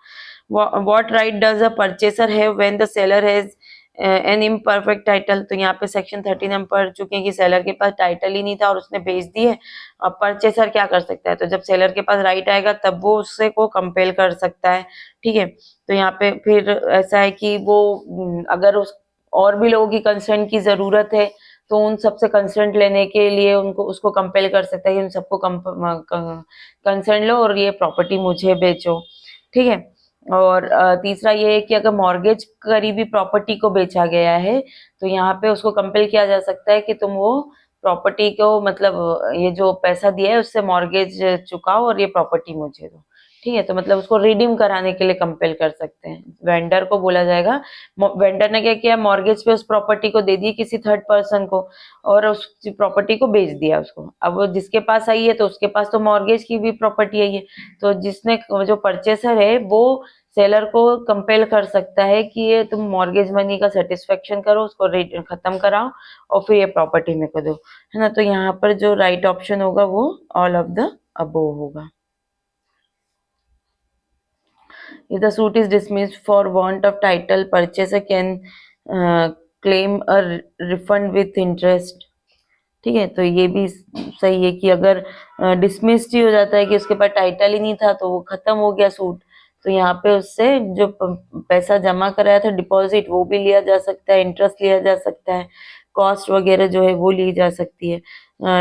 What right does a purchaser have when the seller has an imperfect title, तो यहाँ पे सेक्शन 13 हम पढ़ चुके हैं कि सेलर के पास टाइटल ही नहीं था और उसने बेच दी है। अब परचेसर क्या कर सकता है, तो जब सेलर के पास राइट आएगा तब वो उससे को कंपेल कर सकता है, ठीक है। तो यहाँ पे फिर ऐसा है कि वो अगर उस और भी लोगों की कंसेंट की जरूरत है तो उन सबसे कंसेंट लेने के लिए उनको उसको कंपेल कर सकता है कि उन सबको कंसेंट लो और ये प्रॉपर्टी मुझे बेचो, ठीक है। और तीसरा ये है कि अगर मॉर्गेज करी भी प्रॉपर्टी को बेचा गया है तो यहाँ पे उसको कंपेल किया जा सकता है कि तुम वो प्रॉपर्टी को, मतलब ये जो पैसा दिया है उससे मॉर्गेज चुकाओ और ये प्रॉपर्टी मुझे दो, ठीक है। तो मतलब उसको रिडीम कराने के लिए कंपेल कर सकते हैं, वेंडर को बोला जाएगा। वेंडर ने क्या किया, मॉर्गेज पे उस प्रॉपर्टी को दे दी किसी थर्ड पर्सन को और उस प्रॉपर्टी को बेच दिया उसको। अब वो जिसके पास आई है तो उसके पास तो मॉर्गेज की भी प्रॉपर्टी आई है, तो जिसने, जो परचेसर है वो सेलर को कंपेल कर सकता है कि ये तुम मॉर्गेज मनी का सेटिस्फेक्शन करो, उसको रेट खत्म कराओ और फिर ये प्रॉपर्टी मेरे को दो, है ना। तो यहाँ पर जो राइट ऑप्शन होगा वो ऑल ऑफ द अबोव होगा। If the suit is dismissed for want of title, purchaser can claim a refund with interest. ठीक है, तो ये भी सही है कि अगर डिसमिस्ड ही हो जाता है कि उसके पास टाइटल ही नहीं था तो वो खत्म हो गया सूट, तो यहाँ पे उससे जो पैसा जमा कराया था डिपॉजिट वो भी लिया जा सकता है, इंटरेस्ट लिया जा सकता है, कॉस्ट वगैरह जो है वो ली जा सकती है.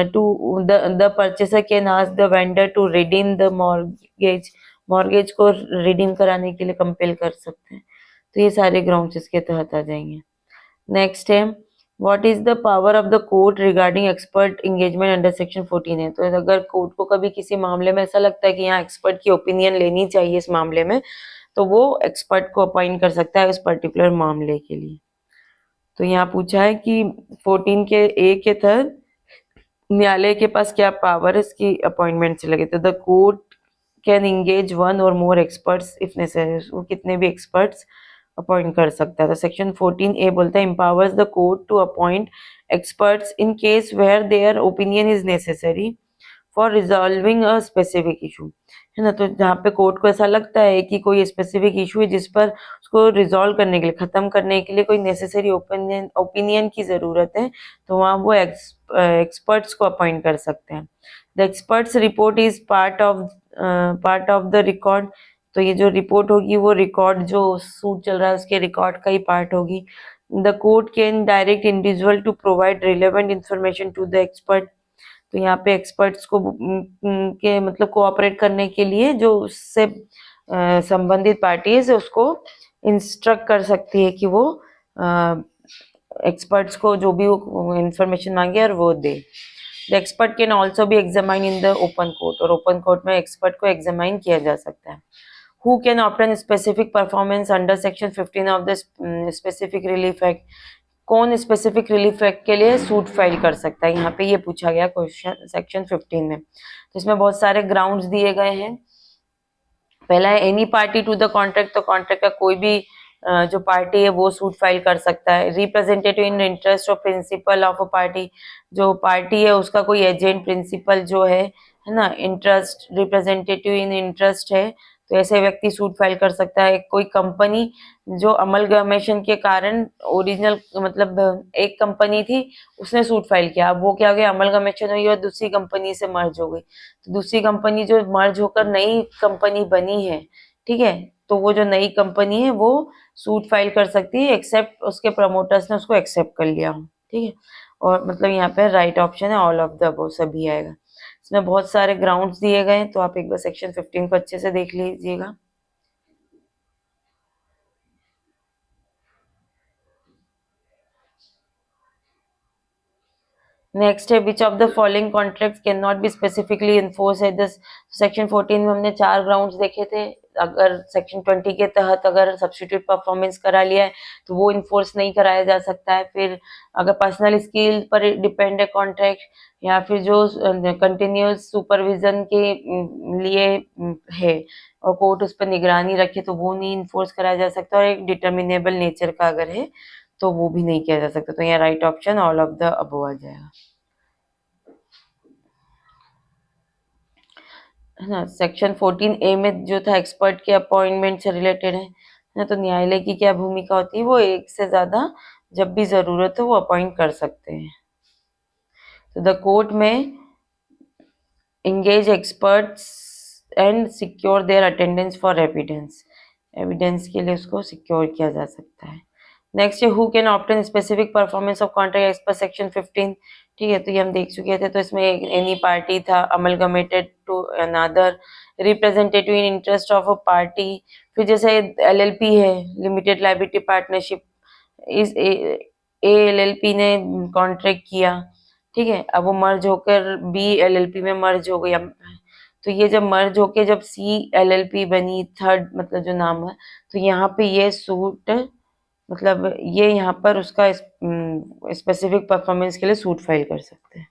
To the purchaser can ask the vendor to redeem the mortgage, mortgage को रिडीम कराने के लिए कंपेल कर सकते हैं. तो ये सारे ग्राउंड्स इसके तहत आ जाएंगे. नेक्स्ट है what is the power of the court regarding expert engagement under section 14 है. तो अगर कोर्ट को कभी किसी मामले में ऐसा लगता है कि यहाँ एक्सपर्ट की ओपिनियन लेनी चाहिए इस मामले में, तो वो एक्सपर्ट को अपॉइंट कर सकता है उस पर्टिकुलर मामले के लिए. तो यहाँ पूछा है कि 14 के ए के तहत न्यायालय के पास क्या पावर है इसकी अपॉइंटमेंट से लगे. तो the court can engage one और मोर एक्सपर्ट्स इफ नेसेसरी, वो कितने भी एक्सपर्ट्स अपॉइंट कर सकता है. तो सेक्शन 14A बोलता है empowers the court to appoint experts in case where their opinion is necessary for resolving a specific issue, है ना. तो जहाँ पे कोर्ट को ऐसा लगता है कि कोई स्पेसिफिक इशू है जिस पर उसको रिजॉल्व करने के लिए, खत्म करने के लिए कोई नेसेसरी ओपिनियन की जरूरत है, तो वहाँ वो एक्सपर्ट्स को अपॉइंट कर सकते हैं. The experts report is part of the record. तो ये जो रिपोर्ट होगी वो रिकॉर्ड जो सूट चल रहा है उसके रिकॉर्ड का ही पार्ट होगी. The court can direct individual to provide relevant information to the expert. तो यहाँ पे एक्सपर्ट्स को के मतलब कोऑपरेट करने के लिए जो उससे संबंधित पार्टी है उसको इंस्ट्रक्ट कर सकती है कि वो एक्सपर्ट्स को जो भी इंफॉर्मेशन मांगे और वो दे. The expert can also be examine in the open court, और ओपन कोर्ट में एक्सपर्ट को एग्जामाइन किया जा सकता है. Who can obtain specific performance under section 15 of the specific relief act. कौन स्पेसिफिक रिलीफ एक्ट के लिए सूट फाइल कर सकता है, यहाँ पे ये पूछा गया क्वेश्चन सेक्शन 15 में. तो इसमें बहुत सारे ग्राउंड्स दिए गए हैं. पहला है any party to the contract. तो कॉन्ट्रैक्ट का कोई भी जो पार्टी है वो सूट फाइल कर सकता है. Representative in interest of principle of a party. जो पार्टी है उसका कोई एजेंट प्रिंसिपल जो है ना, इंटरेस्ट रिप्रेजेंटेटिव इन इंटरेस्ट है, तो ऐसे व्यक्ति सूट फाइल कर सकता है. कोई कंपनी जो अमलगमेशन के कारण ओरिजिनल मतलब एक कंपनी थी उसने सूट फाइल किया, अब वो क्या हो गया अमलगमेशन हुई और दूसरी कंपनी से मर्ज हो गई, तो दूसरी कंपनी जो मर्ज होकर नई कंपनी बनी है, ठीक है, तो वो जो नई कंपनी है वो सूट फाइल कर सकती है एक्सेप्ट उसके प्रमोटर्स ने उसको एक्सेप्ट कर लिया हो. ठीक है, और मतलब यहाँ पे राइट ऑप्शन है ऑल ऑफ द अबव, सभी आएगा. इसमें बहुत सारे ग्राउंड्स दिए गए हैं, तो आप एक बार सेक्शन 15 को अच्छे से देख लीजिएगा. नेक्स्ट है which of the following contracts can not be specifically enforce है दिस. सेक्शन 14 में हमने 4 ग्राउंड्स देखे थे. अगर सेक्शन 20 के तहत अगर सब्स्टिट्यूट परफॉर्मेंस करा लिया है तो वो इन्फोर्स नहीं कराया जा सकता है. फिर अगर पर्सनल स्किल पर डिपेंड है कॉन्ट्रैक्ट, या फिर जो कंटिन्यूस सुपरविजन के लिए है और कोर्ट उस पर निगरानी रखे तो वो नहीं इन्फोर्स कराया जा सकता. और एक डिटर्मिनेबल नेचर का अगर है तो वो भी नहीं किया जा सकता. तो यहाँ right option all of the above आ जाएगा, है ना. सेक्शन 14A में जो था एक्सपर्ट के अपॉइंटमेंट से रिलेटेड है ना. तो न्यायालय की क्या भूमिका होती है, वो एक से ज्यादा जब भी जरूरत हो वो अपॉइंट कर सकते हैं. तो द कोर्ट में engage experts and secure their attendance for evidence. Evidence के लिए उसको सिक्योर किया जा सकता है. नेक्स्ट है who can obtain specific performance of contract as per section 15. ठीक है, तो ये हम देख चुके थे. तो इसमें एनी पार्टी था, amalgamated to another, representative in interest of a party. फिर जैसे LLP है, लिमिटेड लायबिलिटी पार्टनरशिप, इस ALLP ने कॉन्ट्रैक्ट किया, ठीक है, अब वो मर्ज होकर BLLP में मर्ज हो गई. तो ये जब मर्ज होके जब CLLP बनी, थर्ड मतलब जो नाम है, तो यहाँ पे ये सूट मतलब ये यहाँ पर उसका स्पेसिफिक परफॉर्मेंस के लिए सूट फाइल कर सकते हैं.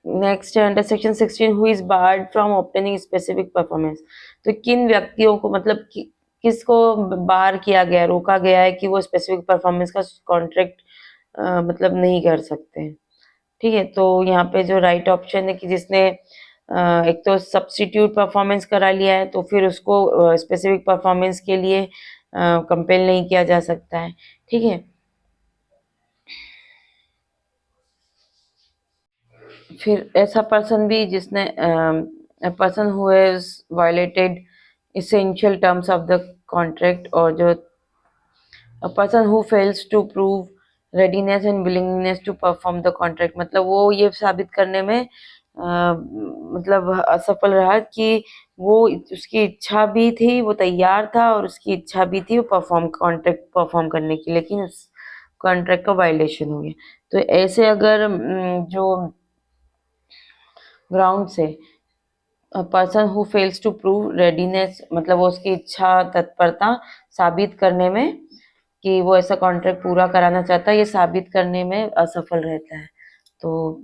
नेक्स्ट है under section 16 who is barred from obtaining specific performance. तो किन व्यक्तियों को मतलब किसको बार किया गया, रोका गया है कि वो स्पेसिफिक परफॉर्मेंस का कॉन्ट्रैक्ट मतलब नहीं कर सकते. ठीक है, तो यहाँ पे जो राइट ऑप्शन है कि जिसने एक तो सब्स्टिट्यूट परफॉर्मेंस करा लिया है तो फिर उसको स्पेसिफिक परफॉर्मेंस के लिए कंपेल नहीं किया जा सकता है, ठीक है। फिर ऐसा पर्सन भी जिसने person who has violated essential terms of the contract, और जो a person who fails to prove readiness and willingness to perform the contract, मतलब वो ये साबित करने में मतलब असफल रहा कि वो उसकी इच्छा भी थी, वो तैयार था और उसकी इच्छा भी थी वो कॉन्ट्रैक्ट परफॉर्म करने की, लेकिन उस कॉन्ट्रैक्ट का वायलेशन हो गया। तो ऐसे अगर जो ग्राउंड से person who fails to prove readiness, मतलब वो उसकी इच्छा तत्परता साबित करने में कि वो ऐसा कॉन्ट्रैक्ट पूरा कराना चाहता है, ये साबित करने में असफल रहता है, तो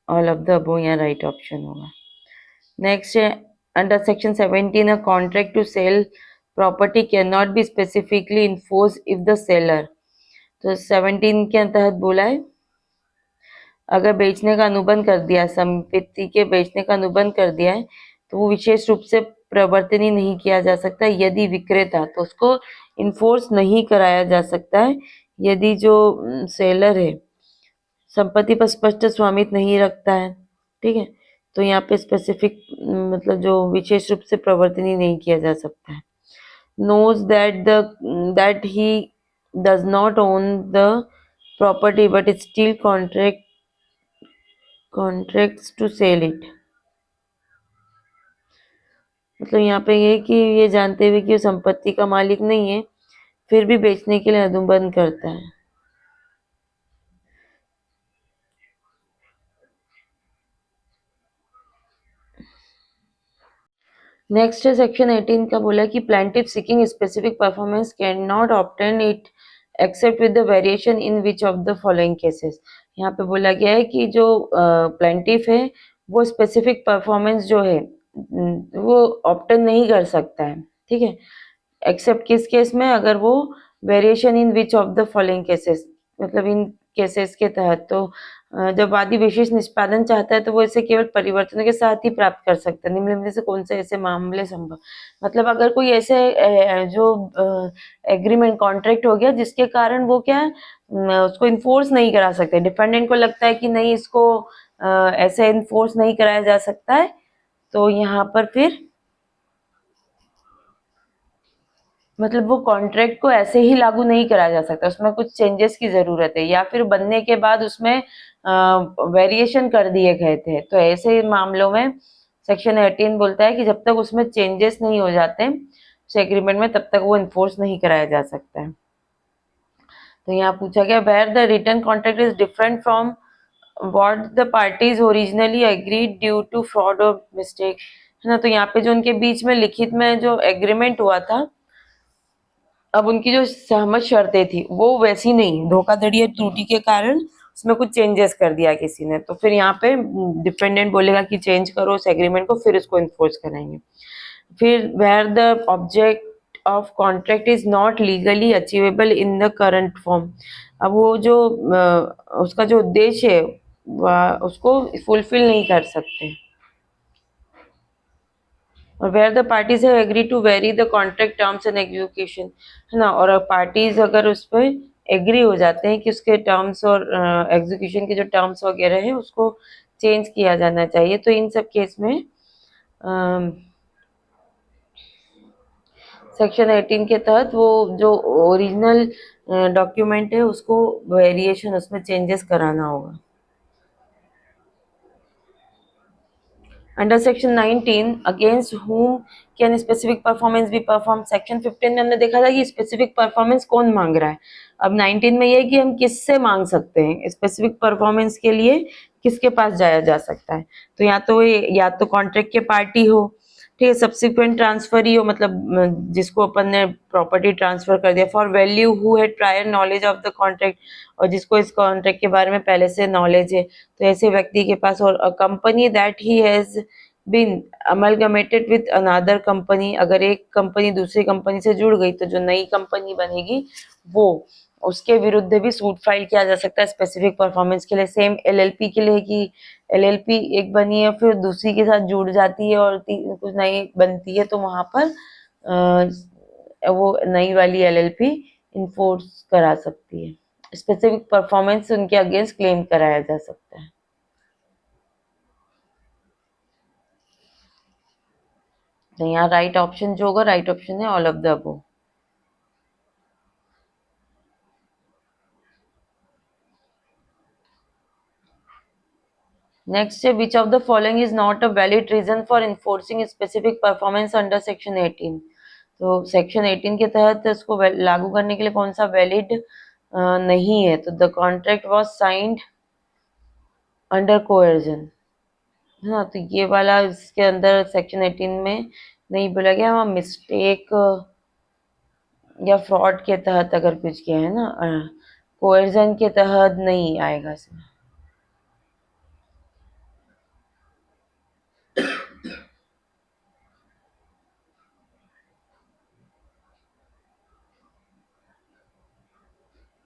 ऑल ऑफ द अबव यहाँ राइट ऑप्शन होगा। नेक्स्ट है under section 17 a contract to sell property can not be specifically enforce if the seller. तो 17 के तहत बोला है अगर बेचने का अनुबंध कर दिया, संपत्ति के बेचने का अनुबंध कर दिया है, तो वो विशेष रूप से प्रवर्तनीय नहीं किया जा सकता यदि विक्रेता, तो उसको इन्फोर्स नहीं कराया जा सकता है यदि जो सेलर है संपत्ति पर स्पष्ट स्वामित्व नहीं रखता है, ठीक है। तो यहाँ पे स्पेसिफिक मतलब जो विशेष रूप से प्रवर्तनीय नहीं किया जा सकता है। knows that he does not own the property but still contracts to sell it, मतलब यहाँ पे ये कि ये जानते हुए कि वो संपत्ति का मालिक नहीं है फिर भी बेचने के लिए अनुबंध करता है। नेक्स्ट है सेक्शन 18 का बोला कि plaintiff seeking specific performance can not obtain it except with the variation in which of the following cases. यहाँ पे बोला गया है कि जो प्लेंटिफ है वो स्पेसिफिक परफॉर्मेंस जो है वो ऑब्टेन नहीं कर सकता है, ठीक है। एक्सेप्ट किस केस में, अगर वो variation in which of the following cases, मतलब इन केसेस के तहत, तो जब वादी विशेष निष्पादन चाहता है तो वो इसे केवल परिवर्तनों के साथ ही प्राप्त कर सकता है। निम्नलिखित में से कौन से ऐसे मामले संभव, मतलब अगर कोई ऐसे जो एग्रीमेंट कॉन्ट्रैक्ट हो गया जिसके कारण वो क्या है उसको इन्फोर्स नहीं करा सकते, डिफेंडेंट को लगता है कि नहीं इसको ऐसे इन्फोर्स नहीं कराया जा सकता है, तो यहाँ पर फिर मतलब वो कॉन्ट्रैक्ट को ऐसे ही लागू नहीं करा जा सकता, उसमें कुछ चेंजेस की जरूरत है या फिर बनने के बाद उसमें वेरिएशन कर दिए गए थे। तो ऐसे मामलों में सेक्शन 18 बोलता है कि जब तक उसमें चेंजेस नहीं हो जाते उस एग्रीमेंट में तब तक वो इन्फोर्स नहीं कराया जा सकता है। तो यहाँ पूछा गया where the written contract is different from what the parties originally agreed due to fraud और मिस्टेक, है ना। तो यहाँ पे जो उनके बीच में लिखित में जो एग्रीमेंट हुआ था, अब उनकी जो सहमत शर्तें थी वो वैसी नहीं, धोखाधड़ी या त्रुटि के कारण उसमें कुछ चेंजेस कर दिया किसी ने, तो फिर यहाँ पे डिपेंडेंट बोलेगा कि चेंज करो उस एग्रीमेंट को, फिर उसको इन्फोर्स कराएंगे। फिर where the object of contract is not legally achievable in the current form, अब वो जो उसका जो उद्देश्य है उसको फुलफिल नहीं कर सकते। और where the parties have agree to vary the contract terms and execution, है ना, और पार्टीज अगर उस पर एग्री हो जाते हैं कि उसके टर्म्स और एग्जीक्यूशन के जो टर्म्स वगैरह है उसको चेंज किया जाना चाहिए, तो इन सब केस में सेक्शन 18 के तहत वो जो ओरिजिनल डॉक्यूमेंट है उसको वेरिएशन उसमें चेंजेस कराना होगा। Under section 19 against whom can specific performance be perform, section 15 में हमने देखा था कि स्पेसिफिक परफॉर्मेंस कौन मांग रहा है, अब 19 में ये है कि हम किससे मांग सकते हैं स्पेसिफिक परफॉर्मेंस के लिए, किसके पास जाया जा सकता है। तो या तो कॉन्ट्रैक्ट के पार्टी हो, ठीक है, सब्सिक्वेंट ट्रांसफर ही हो, मतलब जिसको अपन ने प्रॉपर्टी ट्रांसफर कर दिया, for value who had prior knowledge of the contract, और जिसको इस कॉन्ट्रैक्ट के बारे में पहले से नॉलेज है, तो ऐसे व्यक्ति के पास, और a company that he has been amalgamated with another company, अगर एक कंपनी दूसरी कंपनी से जुड़ गई तो जो नई कंपनी बनेगी वो, उसके विरुद्ध भी सूट फाइल किया जा सकता है स्पेसिफिक परफॉर्मेंस के लिए। सेम एलएलपी के लिए कि एलएलपी एक बनी है फिर दूसरी के साथ जुड़ जाती है और कुछ नई बनती है, तो वहां पर वो नई वाली एलएलपी इन्फोर्स करा सकती है। स्पेसिफिक परफॉर्मेंस उनके अगेंस्ट क्लेम कराया जा सकता है। तो यहाँ राइट ऑप्शन जो होगा, राइट ऑप्शन है all of the above. Next है which of the following is not a valid reason for enforcing specific performance under section 18। तो सेक्शन 18 के तहत इसको लागू करने के लिए कौन सा वैलिड नहीं है? तो the contract was signed under coercion, है ना। तो ये वाला इसके अंदर सेक्शन 18 में नहीं बोला गया, वहाँ मिस्टेक या फ्रॉड के तहत अगर कुछ किया है ना, कोएर्जन के तहत नहीं आएगा इसमें।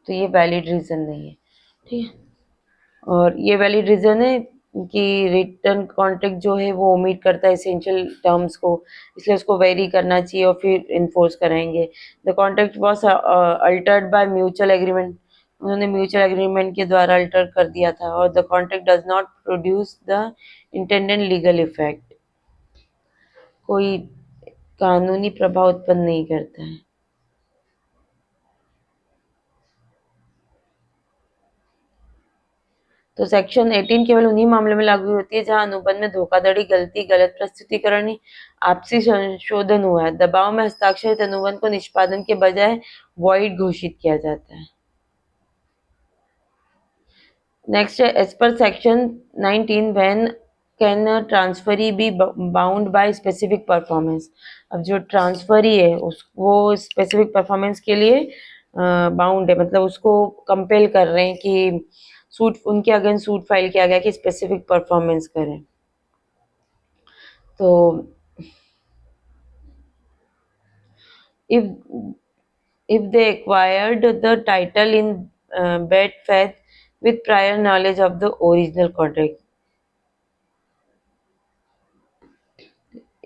तो ये वैलिड रीजन नहीं है, ठीक है। और ये वैलिड रीजन है कि रिटर्न कॉन्ट्रैक्ट जो है वो ओमिट करता है एसेंशियल टर्म्स को, इसलिए उसको वेरी करना चाहिए और फिर इन्फोर्स कराएंगे। The contract was Altered by mutual agreement, उन्होंने म्यूचुअल एग्रीमेंट के द्वारा अल्टर कर दिया था। और the contract does not produce the intended legal effect, कोई कानूनी प्रभाव उत्पन्न नहीं करता है। तो सेक्शन 18 केवल उन्हीं मामलों में लागू होती है जहां अनुबंध में धोखाधड़ी, गलती, गलत प्रस्तुतिकरण, आपसी संशोधन हुआ है। दबाव में हस्ताक्षरित अनुबंध को निष्पादन के बजाय वॉइड घोषित किया जाता है। नेक्स्ट है as per section 19 when can transferee be bound by specific performance. अब जो ट्रांसफरी है वो स्पेसिफिक परफॉर्मेंस के लिए बाउंड है, मतलब उसको कंपेल कर रहे हैं कि सूट उनके अगेंस्ट सूट फाइल किया गया कि स्पेसिफिक परफॉर्मेंस करें। तो if if they acquired the title in bad faith with prior knowledge of the original contract,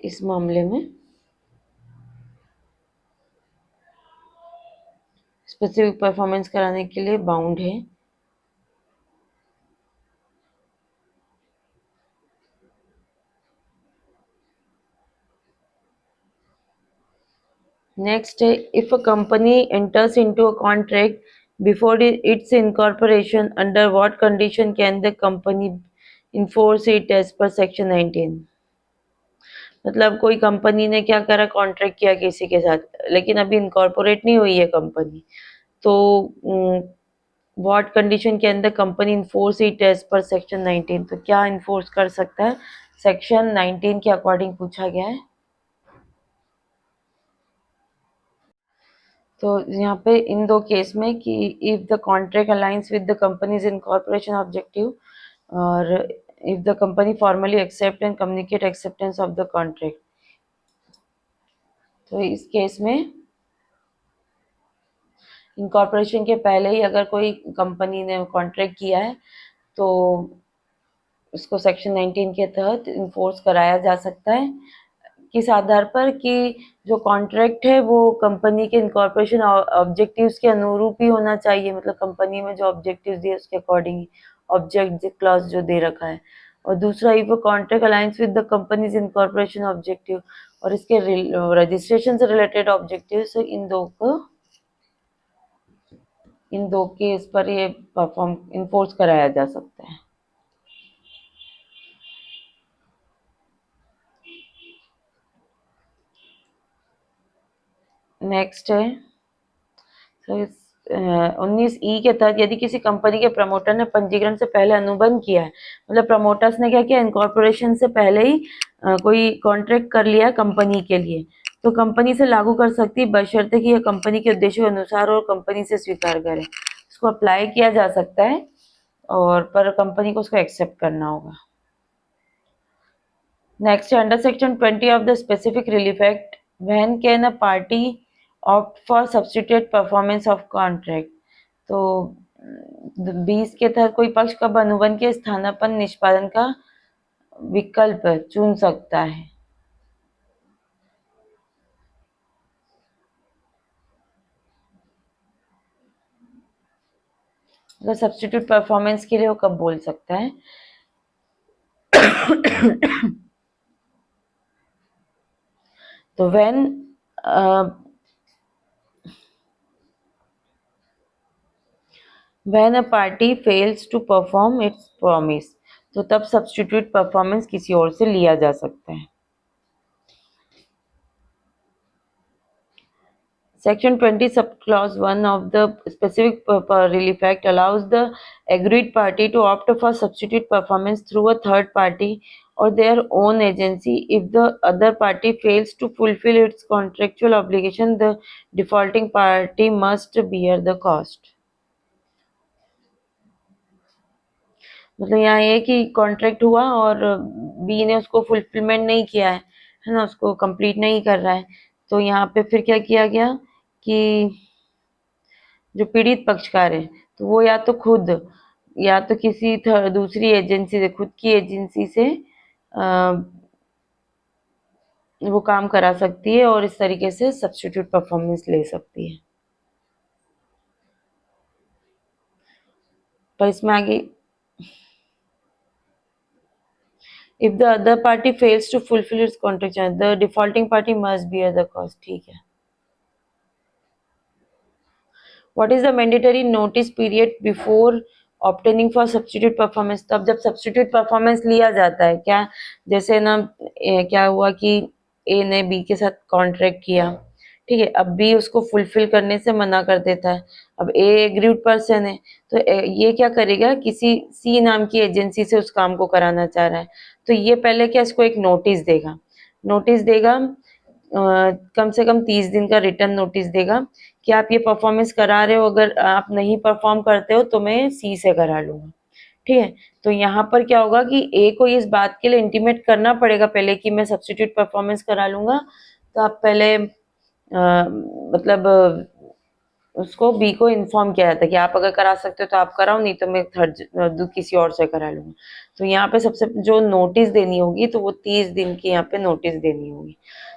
इस मामले में स्पेसिफिक परफॉर्मेंस कराने के लिए बाउंड है। नेक्स्ट है if a company enters into a contract before its incorporation under what condition can the company enforce it as per section 19। मतलब कोई कंपनी ने क्या करा, कॉन्ट्रैक्ट किया किसी के साथ, लेकिन अभी इनकॉर्पोरेट नहीं हुई है कंपनी, तो व्हाट कंडीशन के अंदर company enforce it as per section 19। तो क्या इन्फोर्स कर सकता है? सेक्शन 19 के अकॉर्डिंग पूछा गया है। तो यहाँ पे इन दो केस में कि if the contract aligns with the company's incorporation objective और if the company formally accept and communicate acceptance of the contract. तो इस केस में इनकॉर्पोरेशन के पहले ही अगर कोई कंपनी ने कॉन्ट्रैक्ट किया है तो उसको सेक्शन 19 के तहत इन्फोर्स कराया जा सकता है। किस आधार पर? कि जो कॉन्ट्रैक्ट है वो कंपनी के इनकॉर्पोरेशन ऑब्जेक्टिव्स के अनुरूप ही होना चाहिए, मतलब कंपनी में जो ऑब्जेक्टिव्स दिए उसके अकॉर्डिंग ऑब्जेक्ट क्लॉज जो दे रखा है। और दूसरा if contract aligns with the company's incorporation objective और इसके रजिस्ट्रेशन से रिलेटेड ऑब्जेक्टिव्स, इन दो केस पर ये परफॉर्म इन्फोर्स कराया जा सकता है। नेक्स्ट है 19 के तहत यदि किसी कंपनी के प्रमोटर ने पंजीकरण से पहले अनुबंध किया है, मतलब प्रमोटर्स ने क्या किया, इनकॉर्पोरेशन से पहले ही कोई कॉन्ट्रैक्ट कर लिया कंपनी के लिए, तो कंपनी से लागू कर सकती है बशर्ते कि यह कंपनी के उद्देश्यों के अनुसार और कंपनी से स्वीकार करे। इसको अप्लाई किया जा सकता है और पर कंपनी को उसको एक्सेप्ट करना होगा। Next under section 20 of the specific relief act when can a party opt for substitute performance of contract। तो 20 के तहत कोई पक्ष कब अनुबंध के स्थानापन्न निष्पादन का विकल्प चुन सकता है? अगर सब्स्टिट्यूट परफॉर्मेंस के लिए वो कब बोल सकता है? तो when a party fails to perform its promise, तो तब सब्स्टिट्यूट परफॉर्मेंस किसी और से लिया जा सकता है। Section 20 subclause 1 of the specific relief act allows the aggrieved party to opt for substitute performance through a third party or their own agency. If the other party fails to fulfill its contractual obligation, the defaulting party must bear the cost. मतलब यहाँ ये कि कॉन्ट्रैक्ट हुआ और बी ने उसको फुलफिलमेंट नहीं किया है ना, उसको कंप्लीट नहीं कर रहा है, तो यहाँ पे फिर क्या किया गया कि जो पीड़ित पक्षकार है तो वो या तो खुद या तो किसी दूसरी एजेंसी से, खुद की एजेंसी से वो काम करा सकती है और इस तरीके से सब्स्टिट्यूट परफॉर्मेंस ले सकती है। पर इसमें आगे if the other party fails to fulfill its contract, the defaulting party must bear the cost. ठीक है। What is the mandatory notice period before obtaining for substitute performance? तब जब substitute performance लिया जाता है क्या, जैसे ना क्या हुआ कि ए ने बी के साथ कॉन्ट्रैक्ट किया, ठीक है, अब बी उसको फुलफिल करने से मना कर देता है, अब ए एग्रीड पर्सन है, तो ये क्या करेगा, किसी सी नाम की एजेंसी से उस काम को कराना चाह रहा है, तो ये पहले क्या इसको एक नोटिस देगा, नोटिस देगा कम से कम 30 दिन का रिटर्न नोटिस देगा कि आप ये परफॉर्मेंस करा रहे हो, अगर आप नहीं परफॉर्म करते हो तो मैं सी से करा लूंगा, ठीक है। तो यहाँ पर क्या होगा कि ए को इस बात के लिए इंटीमेट करना पड़ेगा पहले कि मैं सब्स्टिट्यूट परफॉर्मेंस करा लूंगा, तो आप पहले मतलब उसको बी को इन्फॉर्म किया जाता है कि आप अगर करा सकते हो तो आप कराओ, नहीं तो मैं थर्ड किसी और से करा लूंगा। तो यहाँ पे सबसे जो नोटिस देनी होगी तो वो 30 दिन की यहाँ पे नोटिस देनी होगी।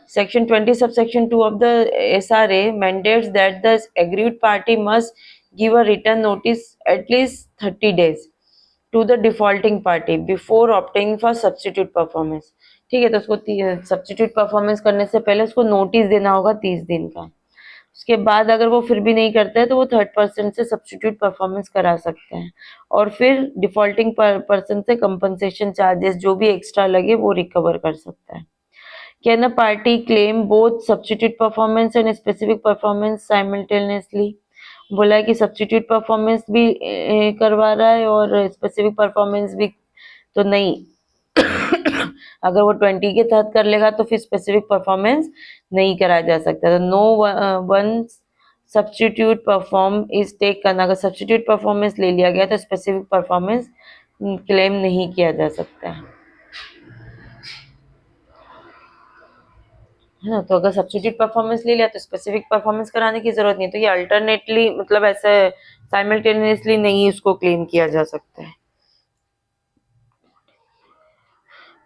Section 20 subsection 2 of the SRA mandates that the aggrieved party must give a written notice at least 30 days to the defaulting party before opting for substitute performance, ठीक है। तो उसको सब्स्टिट्यूट परफॉर्मेंस करने से पहले उसको नोटिस देना होगा 30 दिन का, उसके बाद अगर वो फिर भी नहीं करता है तो वो थर्ड पर्सन से सब्स्टिट्यूट परफॉर्मेंस करा सकते हैं और फिर डिफॉल्टिंग पर्सन से कंपनसेशन चार्जेस जो भी एक्स्ट्रा लगे वो रिकवर कर सकता है। Can a party claim both substitute performance and specific performance simultaneously? बोला है कि सब्स्टिट्यूट परफॉर्मेंस भी करवा रहा है और स्पेसिफिक परफॉर्मेंस भी, तो नहीं अगर वो 20 के तहत कर लेगा तो फिर स्पेसिफिक परफॉर्मेंस नहीं कराया जा सकता। तो no one substitute perform is taken, अगर सब्स्टिट्यूट परफॉर्मेंस ले लिया गया तो स्पेसिफिक परफॉर्मेंस क्लेम नहीं किया जा सकता है ना। तो अगर सब्स्टिट्यूट परफॉर्मेंस ले लिया तो स्पेसिफिक परफॉर्मेंस कराने की जरूरत नहीं, तो ये अल्टरनेटली मतलब ऐसे साइमल्टेनियसली नहीं उसको क्लेम किया जा सकता है।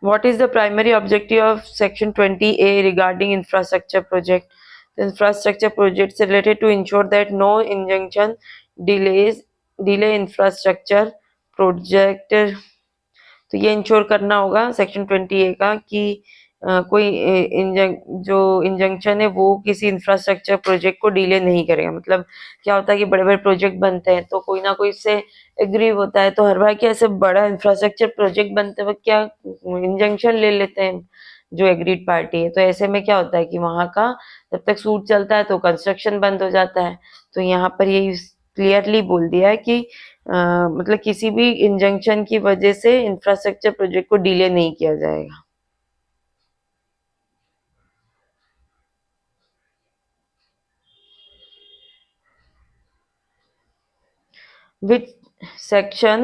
What is the primary objective of Section 20A regarding infrastructure project? The infrastructure projects are related to ensure that no injunction delay infrastructure project। तो ये इंश्योर करना होगा सेक्शन 20A का कि कोई जो इंजंक्शन है वो किसी इंफ्रास्ट्रक्चर प्रोजेक्ट को डिले नहीं करेगा। मतलब क्या होता है कि बड़े बड़े प्रोजेक्ट बनते हैं तो कोई ना कोई इससे एग्री होता है, तो हर बार क्या ऐसे बड़ा इंफ्रास्ट्रक्चर प्रोजेक्ट बनते वक्त क्या इंजंक्शन ले लेते हैं जो एग्रीड पार्टी है, तो ऐसे में क्या होता है कि वहां का जब तक सूट चलता है तो कंस्ट्रक्शन बंद हो जाता है। तो यहाँ पर ये क्लियरली बोल दिया है कि मतलब किसी भी इंजंक्शन की वजह से इंफ्रास्ट्रक्चर प्रोजेक्ट को डिले नहीं किया जाएगा। Which section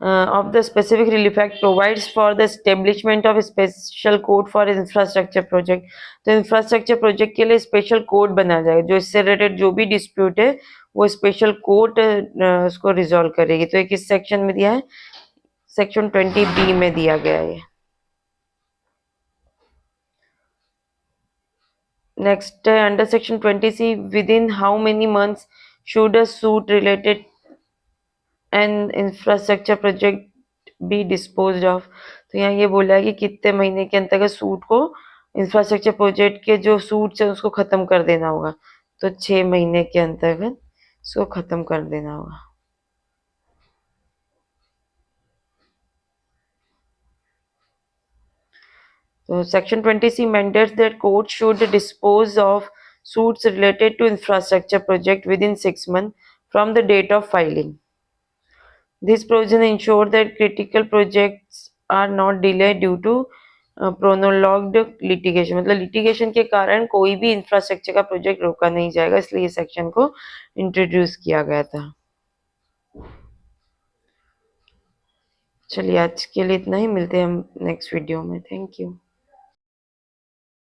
of the specific relief act provides for the establishment of a special code for infrastructure project. तो इंफ्रास्ट्रक्चर प्रोजेक्ट के लिए स्पेशल कोड बनाया जाएगा, जो इससे रिलेटेड जो भी डिस्प्यूट है वो स्पेशल कोड उसको रिजॉल्व करेगी। तो ये किस सेक्शन में दिया है? सेक्शन 20B में दिया गया है। नेक्स्ट है under section 20C, within how many months should a suit related and infrastructure project be disposed of. तो यहाँ ये बोला है कि कितने महीने के अंतर्गत सूट को, इंफ्रास्ट्रक्चर प्रोजेक्ट के जो सूट्स है उसको खत्म कर देना होगा। तो 6 महीने के अंतर्गत इसको खत्म कर देना होगा। So Section 20C mandates that courts should dispose of suits related to infrastructure project within 6 months from the date of filing. This provision ensure that critical projects are not delayed due to prolonged litigation. मतलब litigation के कारण कोई भी इंफ्रास्ट्रक्चर का प्रोजेक्ट रोका नहीं जाएगा, इसलिए इस सेक्शन को इंट्रोड्यूस किया गया था। चलिए आज के लिए इतना ही, मिलते हैं हम नेक्स्ट वीडियो में। Thank you.